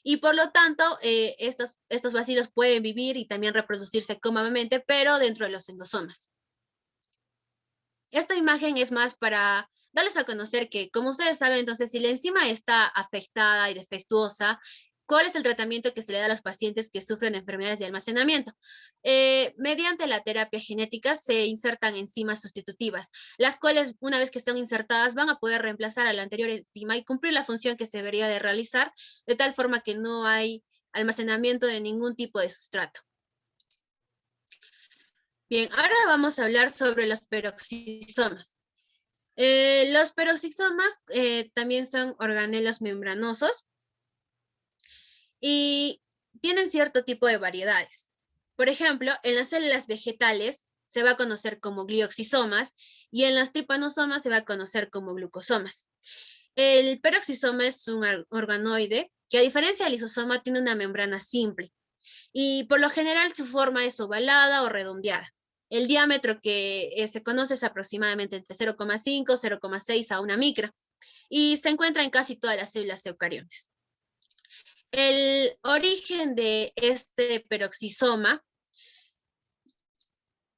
Speaker 1: Y por lo tanto, estos bacilos pueden vivir y también reproducirse cómodamente, pero dentro de los endosomas. Esta imagen es más para darles a conocer que, como ustedes saben, entonces, si la enzima está afectada y defectuosa, ¿cuál es el tratamiento que se le da a los pacientes que sufren enfermedades de almacenamiento? Mediante la terapia genética se insertan enzimas sustitutivas, las cuales, una vez que están insertadas, van a poder reemplazar a la anterior enzima y cumplir la función que se debería de realizar, de tal forma que no hay almacenamiento de ningún tipo de sustrato. Bien, ahora vamos a hablar sobre los peroxisomas. Los peroxisomas también son organelos membranosos y tienen cierto tipo de variedades. Por ejemplo, en las células vegetales se va a conocer como glioxisomas y en las trypanosomas se va a conocer como glucosomas. El peroxisoma es un organoide que, a diferencia del lisosoma, tiene una membrana simple y por lo general su forma es ovalada o redondeada. El diámetro que se conoce es aproximadamente entre 0,5, 0,6 a 1 micra y se encuentra en casi todas las células eucariontes. El origen de este peroxisoma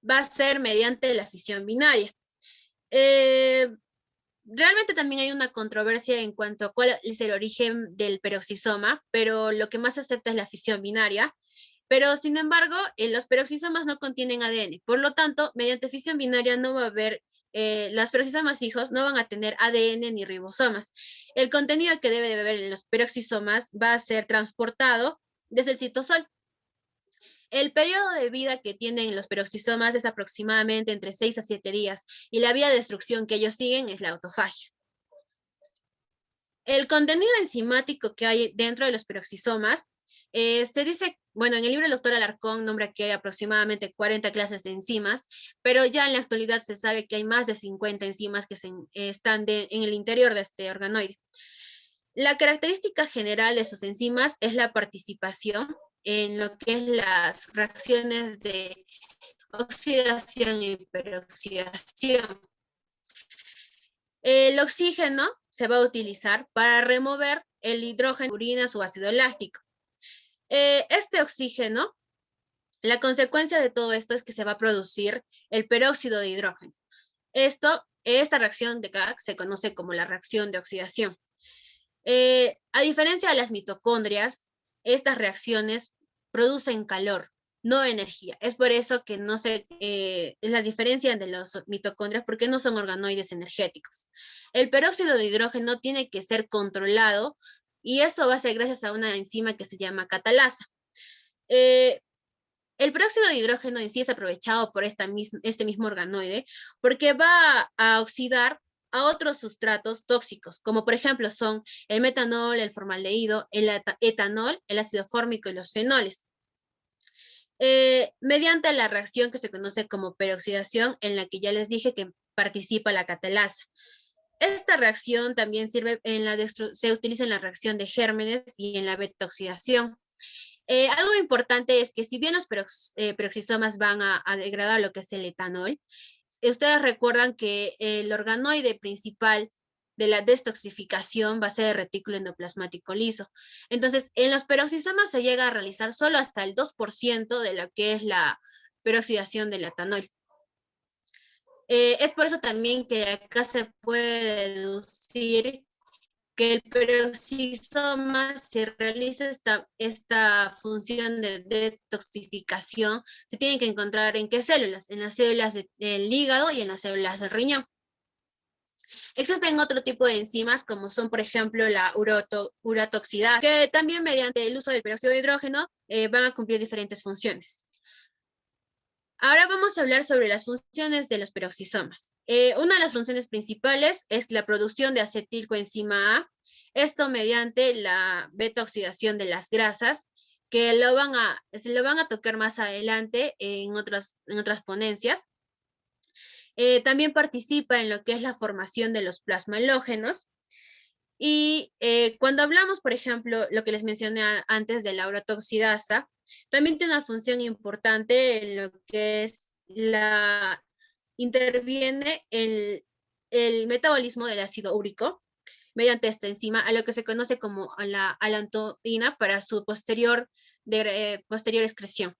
Speaker 1: va a ser mediante la fisión binaria. Realmente también hay una controversia en cuanto a cuál es el origen del peroxisoma, pero lo que más se acepta es la fisión binaria. Pero, sin embargo, los peroxisomas no contienen ADN. Por lo tanto, mediante fisión binaria no va a haber, las peroxisomas hijos no van a tener ADN ni ribosomas. El contenido que debe de haber en los peroxisomas va a ser transportado desde el citosol. El periodo de vida que tienen los peroxisomas es aproximadamente entre 6 a 7 días y la vía de destrucción que ellos siguen es la autofagia. El contenido enzimático que hay dentro de los peroxisomas se dice, bueno, en el libro del doctor Alarcón nombra que hay aproximadamente 40 clases de enzimas, pero ya en la actualidad se sabe que hay más de 50 enzimas que están en el interior de este organoide. La característica general de sus enzimas es la participación en lo que es las reacciones de oxidación y peroxidación. El oxígeno se va a utilizar para remover el hidrógeno, urina, su ácido láctico. Este oxígeno La consecuencia de todo esto es que se va a producir el peróxido de hidrógeno. Esta reacción de acá se conoce como la reacción de oxidación. A diferencia de las mitocondrias, estas reacciones producen calor, no energía. Es por eso que no se, es la diferencia de los mitocondrias, porque no son organoides energéticos. El peróxido de hidrógeno tiene que ser controlado y esto va a ser gracias a una enzima que se llama catalasa. Eh, el peróxido de hidrógeno en sí es aprovechado por este mismo organoide porque va a oxidar a otros sustratos tóxicos, como por ejemplo son el metanol, el formaldehído, el etanol, el ácido fórmico y los fenoles. Mediante la reacción que se conoce como peroxidación, en la que ya les dije que participa la catalasa. Esta reacción también sirve se utiliza en la reacción de gérmenes y en la beta-oxidación. Algo importante es que si bien los peroxisomas van a degradar lo que es el etanol, ustedes recuerdan que el organoide principal de la destoxificación va a ser el retículo endoplasmático liso. Entonces, en los peroxisomas se llega a realizar solo hasta el 2% de lo que es la peroxidación del etanol. Es por eso también que acá se puede deducir que el peroxisoma se realiza esta función de detoxificación, se tiene que encontrar en qué células, en las células del hígado y en las células del riñón. Existen otro tipo de enzimas como son, por ejemplo, la uratoxidasa, que también mediante el uso del peróxido de hidrógeno van a cumplir diferentes funciones. Ahora vamos a hablar sobre las funciones de los peroxisomas. Una de las funciones principales es la producción de acetilcoenzima A, esto mediante la beta-oxidación de las grasas, que se lo van a tocar más adelante en otras ponencias. También participa en lo que es la formación de los plasmalógenos. Y cuando hablamos, por ejemplo, lo que les mencioné antes de la uratoxidasa, también tiene una función importante en lo que es interviene el metabolismo del ácido úrico mediante esta enzima, a lo que se conoce como la alantoína para su posterior excreción.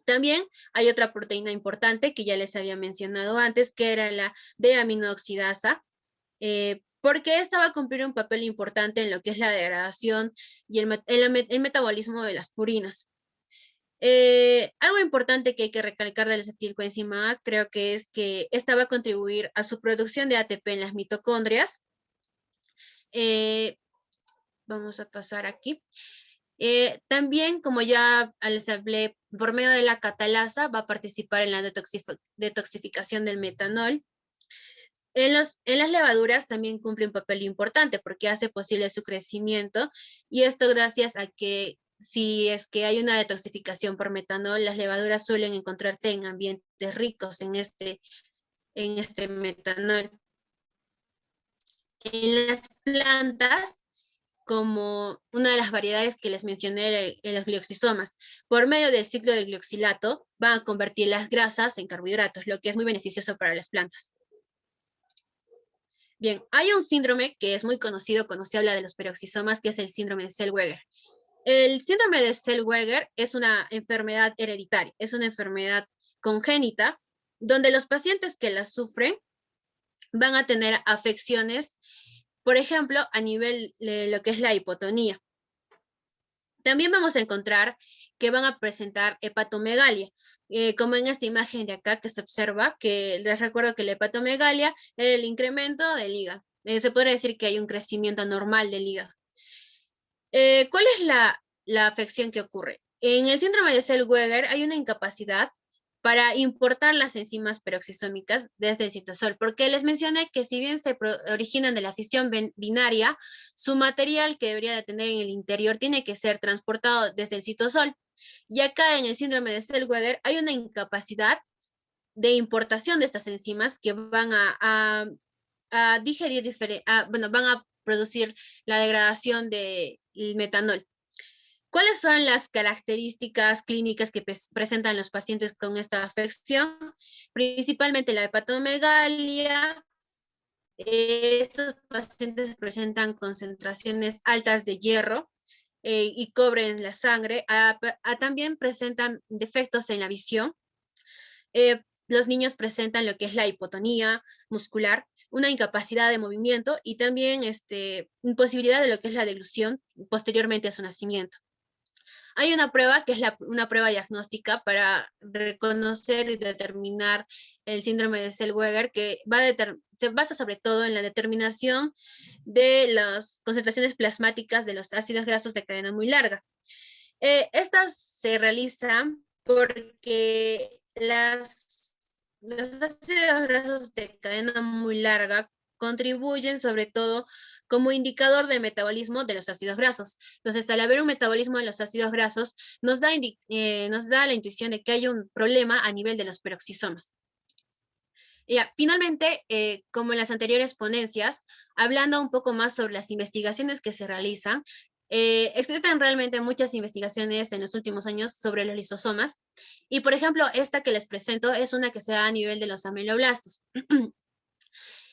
Speaker 1: También hay otra proteína importante que ya les había mencionado antes, que era la D-aminoxidasa, porque esta va a cumplir un papel importante en lo que es la degradación y el metabolismo de las purinas. Algo importante que hay que recalcar del acetilcoenzima A, creo que es que esta va a contribuir a su producción de ATP en las mitocondrias. Vamos a pasar aquí. También, como ya les hablé, por medio de la catalasa va a participar en la detoxificación del metanol. En las levaduras también cumple un papel importante porque hace posible su crecimiento, y esto gracias a que si es que hay una detoxificación por metanol, las levaduras suelen encontrarse en ambientes ricos en este metanol. En las plantas, como una de las variedades que les mencioné, en los glioxisomas, por medio del ciclo de glioxilato, van a convertir las grasas en carbohidratos, lo que es muy beneficioso para las plantas. Bien, hay un síndrome que es muy conocido cuando se habla de los peroxisomas, que es el síndrome de Zellweger. El síndrome de Zellweger es una enfermedad hereditaria, es una enfermedad congénita, donde los pacientes que la sufren van a tener afecciones, por ejemplo, a nivel de lo que es la hipotonía. También vamos a encontrar que van a presentar hepatomegalia, como en esta imagen de acá que se observa, que les recuerdo que la hepatomegalia es el incremento del hígado. Se podría decir que hay un crecimiento anormal del hígado. ¿Cuál es la afección que ocurre? En el síndrome de Zellweger hay una incapacidad para importar las enzimas peroxisómicas desde el citosol, porque les mencioné que si bien se originan de la fisión binaria, su material que debería de tener en el interior tiene que ser transportado desde el citosol. Y acá en el síndrome de Zellweger hay una incapacidad de importación de estas enzimas que van a digerir, van a producir la degradación del metanol. ¿Cuáles son las características clínicas que presentan los pacientes con esta afección? Principalmente la hepatomegalia. Estos pacientes presentan concentraciones altas de hierro. y cobre en la sangre, también presentan defectos en la visión. Los niños presentan lo que es la hipotonía muscular, una incapacidad de movimiento y también imposibilidad de lo que es la deglución posteriormente a su nacimiento. Hay una prueba que es una prueba diagnóstica para reconocer y determinar el síndrome de Zellweger, que se basa sobre todo en la determinación de las concentraciones plasmáticas de los ácidos grasos de cadena muy larga. Estas se realizan porque los ácidos grasos de cadena muy larga contribuyen sobre todo como indicador de metabolismo de los ácidos grasos. Entonces, al haber un metabolismo de los ácidos grasos, nos da la intuición de que hay un problema a nivel de los peroxisomas. Ya, finalmente, como en las anteriores ponencias, hablando un poco más sobre las investigaciones que se realizan, existen realmente muchas investigaciones en los últimos años sobre los lisosomas. Y, por ejemplo, esta que les presento es una que se da a nivel de los ameloblastos.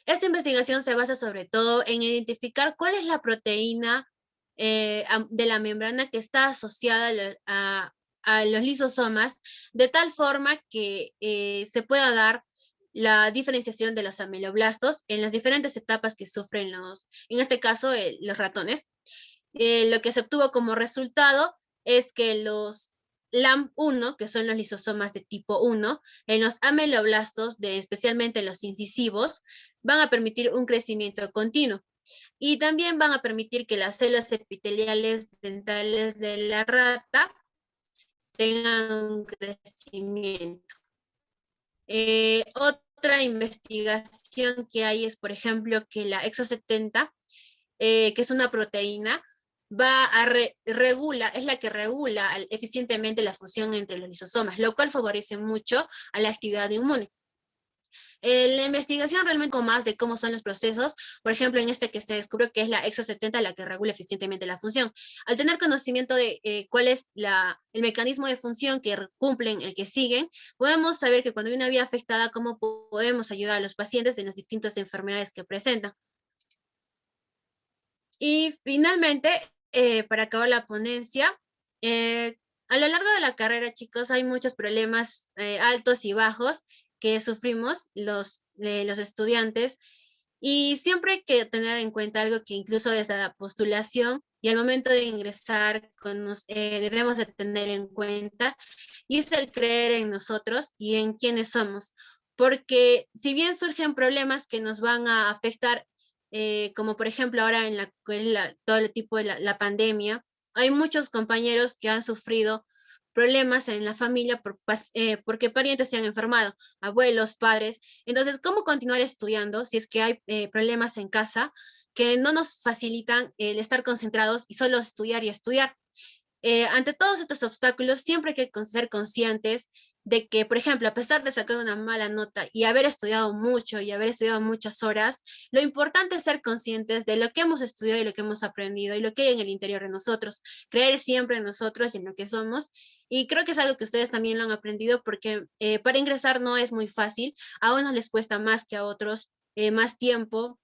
Speaker 1: Esta investigación se basa sobre todo en identificar cuál es la proteína de la membrana que está asociada a los lisosomas, de tal forma que se pueda dar la diferenciación de los ameloblastos en las diferentes etapas que sufren en este caso, los ratones. Lo que se obtuvo como resultado es que los LAMP1, que son los lisosomas de tipo 1, en los ameloblastos, especialmente los incisivos, van a permitir un crecimiento continuo. Y también van a permitir que las células epiteliales dentales de la rata tengan un crecimiento. Otra investigación que hay es, por ejemplo, que la Exo70, que es una proteína, es la que regula eficientemente la función entre los lisosomas, lo cual favorece mucho a la actividad inmune. La investigación realmente con más de cómo son los procesos, por ejemplo, en este que se descubrió que es la Exo70 la que regula eficientemente la función. Al tener conocimiento de cuál es el mecanismo de función que cumplen, el que siguen, podemos saber que cuando hay una vía afectada, cómo podemos ayudar a los pacientes en las distintas enfermedades que presentan. Y finalmente, para acabar la ponencia, a lo largo de la carrera, chicos, hay muchos problemas altos y bajos que sufrimos los estudiantes y siempre hay que tener en cuenta algo que incluso desde la postulación y al momento de ingresar debemos de tener en cuenta, y es el creer en nosotros y en quiénes somos. Porque si bien surgen problemas que nos van a afectar, como por ejemplo ahora en todo el tipo de la pandemia, hay muchos compañeros que han sufrido problemas en la familia porque parientes se han enfermado, abuelos, padres. Entonces, ¿cómo continuar estudiando si es que hay problemas en casa que no nos facilitan el estar concentrados y solo estudiar y estudiar? Ante todos estos obstáculos, siempre hay que ser conscientes de que, por ejemplo, a pesar de sacar una mala nota y haber estudiado mucho y haber estudiado muchas horas, lo importante es ser conscientes de lo que hemos estudiado y lo que hemos aprendido y lo que hay en el interior de nosotros, creer siempre en nosotros y en lo que somos. Y creo que es algo que ustedes también lo han aprendido porque para ingresar no es muy fácil, a unos les cuesta más que a otros, más tiempo,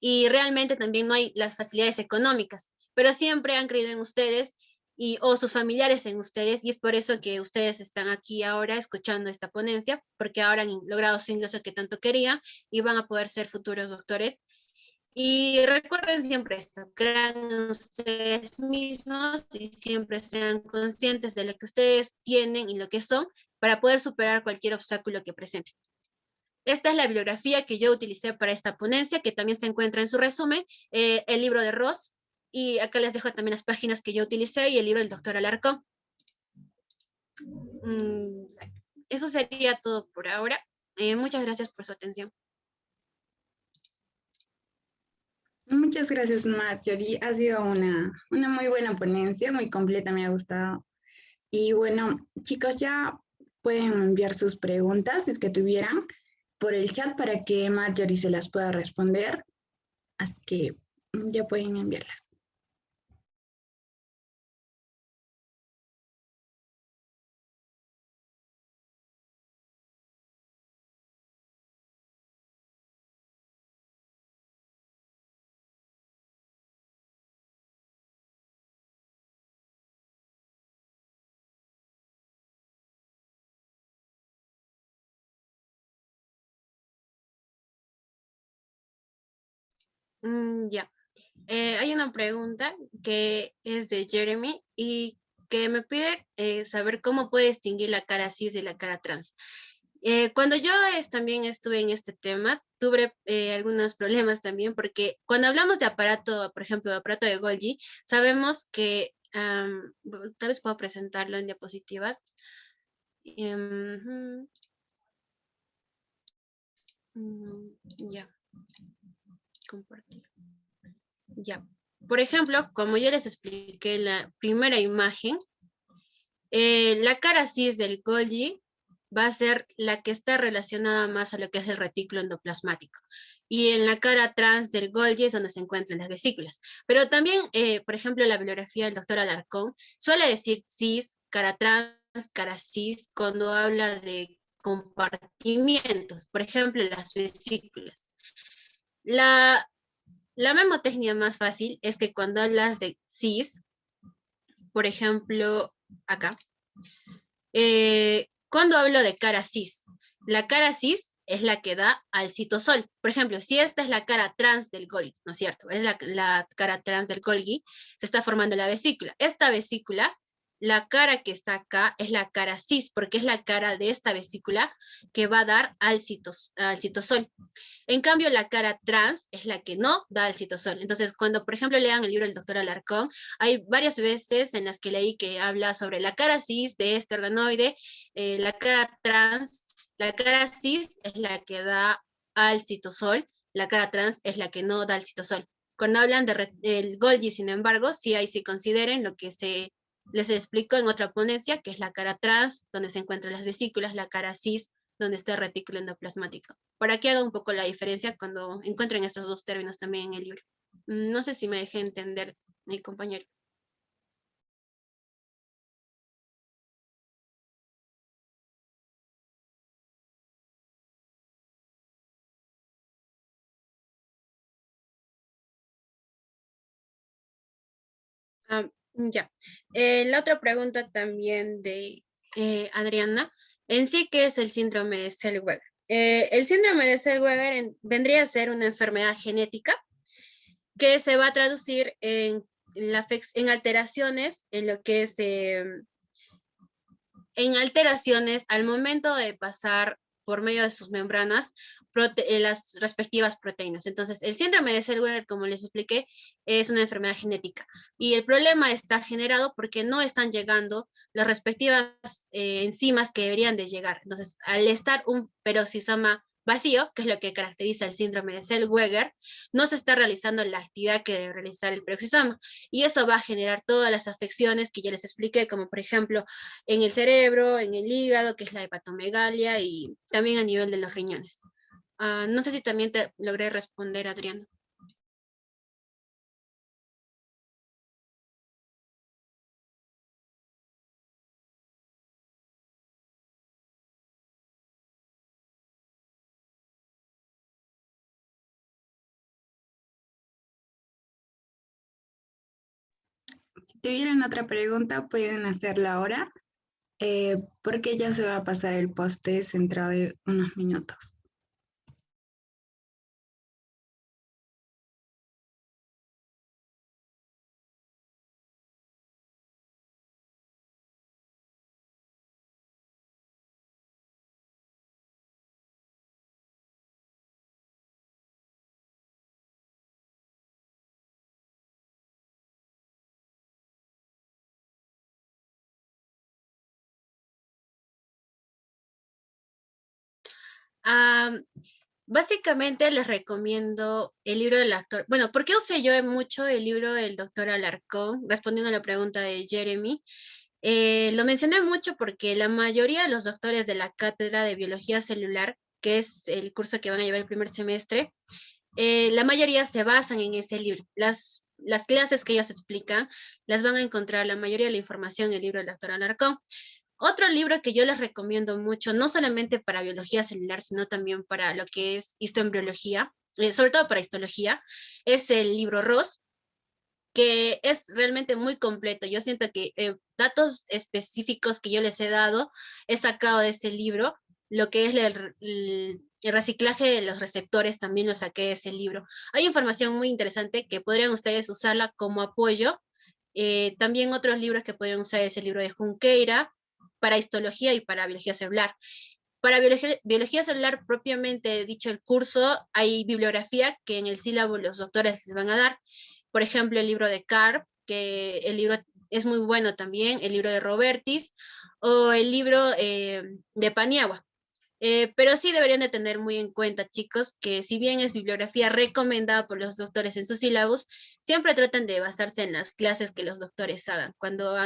Speaker 1: y realmente también no hay las facilidades económicas, pero siempre han creído en ustedes o sus familiares en ustedes, y es por eso que ustedes están aquí ahora escuchando esta ponencia, porque ahora han logrado su ingreso que tanto querían y van a poder ser futuros doctores. Y recuerden siempre esto, crean en ustedes mismos y siempre sean conscientes de lo que ustedes tienen y lo que son para poder superar cualquier obstáculo que presenten. Esta es la bibliografía que yo utilicé para esta ponencia, que también se encuentra en su resumen, el libro de Ross, y acá les dejo también las páginas que yo utilicé y el libro del doctor Alarcón. Eso sería todo por ahora. Muchas gracias por su atención.
Speaker 2: Muchas gracias, Marjorie. Ha sido una muy buena ponencia, muy completa, me ha gustado. Y bueno, chicos, ya pueden enviar sus preguntas, si es que tuvieran, por el chat para que Marjorie se las pueda responder. Así que ya pueden enviarlas.
Speaker 1: Ya. Hay una pregunta que es de Jeremy y que me pide saber cómo puede distinguir la cara cis de la cara trans. Cuando yo también estuve en este tema, tuve algunos problemas también, porque cuando hablamos de aparato, por ejemplo, de aparato de Golgi, sabemos que, tal vez puedo presentarlo en diapositivas. Em, ya, compartir. Ya. Por ejemplo, como yo les expliqué en la primera imagen, la cara cis del Golgi va a ser la que está relacionada más a lo que es el retículo endoplasmático. Y en la cara trans del Golgi es donde se encuentran las vesículas. Pero también, por ejemplo, la bibliografía del doctor Alarcón suele decir cis, cara trans, cara cis, cuando habla de compartimientos, por ejemplo, las vesículas. La, la memotecnia más fácil es que cuando hablas de cis, por ejemplo, acá, cuando hablo de cara cis, la cara cis es la que da al citosol. Por ejemplo, si esta es la cara trans del Golgi, ¿no es cierto? Es la cara trans del Golgi, se está formando la vesícula. Esta vesícula, la cara que está acá es la cara cis, porque es la cara de esta vesícula que va a dar al citosol. En cambio, la cara trans es la que no da el citosol. Entonces, cuando, por ejemplo, lean el libro del doctor Alarcón, hay varias veces en las que leí que habla sobre la cara cis de este organoide, la cara trans. La cara cis es la que da al citosol, la cara trans es la que no da al citosol. Cuando hablan del Golgi, sin embargo, sí ahí sí consideren lo que les explico en otra ponencia, que es la cara trans, donde se encuentran las vesículas, la cara cis, donde está el retículo endoplasmático, para que haga un poco la diferencia cuando encuentren estos dos términos también en el libro. No sé si me dejé entender, mi compañero. Ya. La otra pregunta también de Adriana, en sí, ¿qué es el síndrome de Zellweger? El síndrome de Zellweger vendría a ser una enfermedad genética que se va a traducir en alteraciones en lo que es en alteraciones al momento de pasar por medio de sus membranas las respectivas proteínas. Entonces, el síndrome de Zellweger, como les expliqué, es una enfermedad genética y el problema está generado porque no están llegando las respectivas enzimas que deberían de llegar. Entonces, al estar un peroxisoma vacío, que es lo que caracteriza el síndrome de Zellweger, no se está realizando la actividad que debe realizar el peroxisoma y eso va a generar todas las afecciones que ya les expliqué, como por ejemplo en el cerebro, en el hígado, que es la hepatomegalia, y también a nivel de los riñones. No sé si también te logré responder, Adrián.
Speaker 2: Si tuvieran otra pregunta, pueden hacerla ahora, porque ya se va a pasar el poste dentro de unos minutos.
Speaker 1: Básicamente les recomiendo el libro del actor. Bueno, ¿por qué usé yo mucho el libro del doctor Alarcón? Respondiendo a la pregunta de Jeremy. Lo mencioné mucho porque la mayoría de los doctores de la cátedra de biología celular, que es el curso que van a llevar el primer semestre, la mayoría se basan en ese libro. Las clases que ellos explican las van a encontrar la mayoría de la información en el libro del doctor Alarcón. Otro libro que yo les recomiendo mucho, no solamente para biología celular, sino también para lo que es histoembriología, sobre todo para histología, es el libro Ross, que es realmente muy completo. Yo siento que datos específicos que yo les he dado he sacado de ese libro, lo que es el reciclaje de los receptores, también lo saqué de ese libro. Hay información muy interesante que podrían ustedes usarla como apoyo. También otros libros que podrían usar es el libro de Junqueira para histología y para biología celular. Para biología celular, propiamente dicho el curso, hay bibliografía que en el sílabo los doctores les van a dar. Por ejemplo, el libro de Carp, que el libro es muy bueno también, el libro de Robertis, o el libro de Paniagua. Pero sí deberían de tener muy en cuenta, chicos, que si bien es bibliografía recomendada por los doctores en sus sílabos, siempre tratan de basarse en las clases que los doctores hagan cuando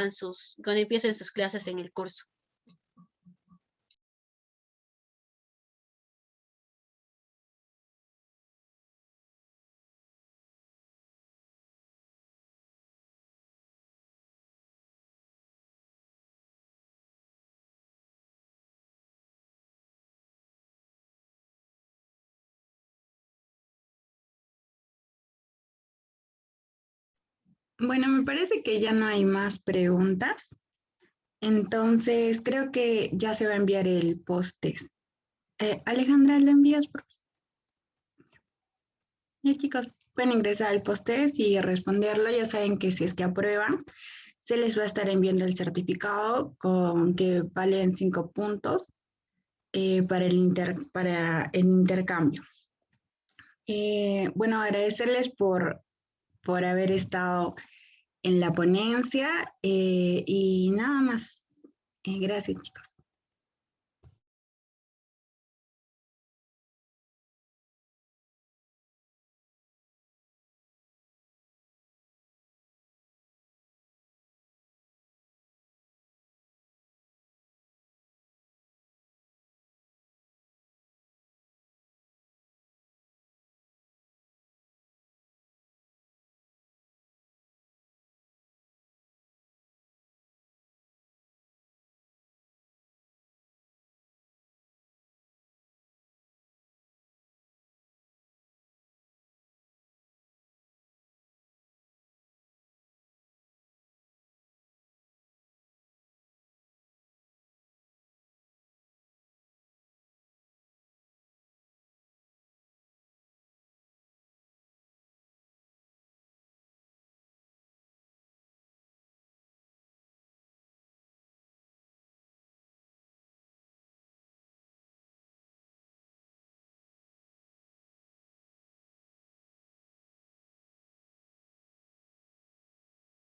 Speaker 1: empiecen sus clases en el curso.
Speaker 2: Bueno, me parece que ya no hay más preguntas. Entonces, creo que ya se va a enviar el post-test. Alejandra, ¿lo envías? Ya, chicos, pueden ingresar al post-test y responderlo. Ya saben que si es que aprueban, se les va a estar enviando el certificado con que valen 5 puntos para el intercambio. Bueno, agradecerles por haber estado en la ponencia y nada más. Gracias, chicos.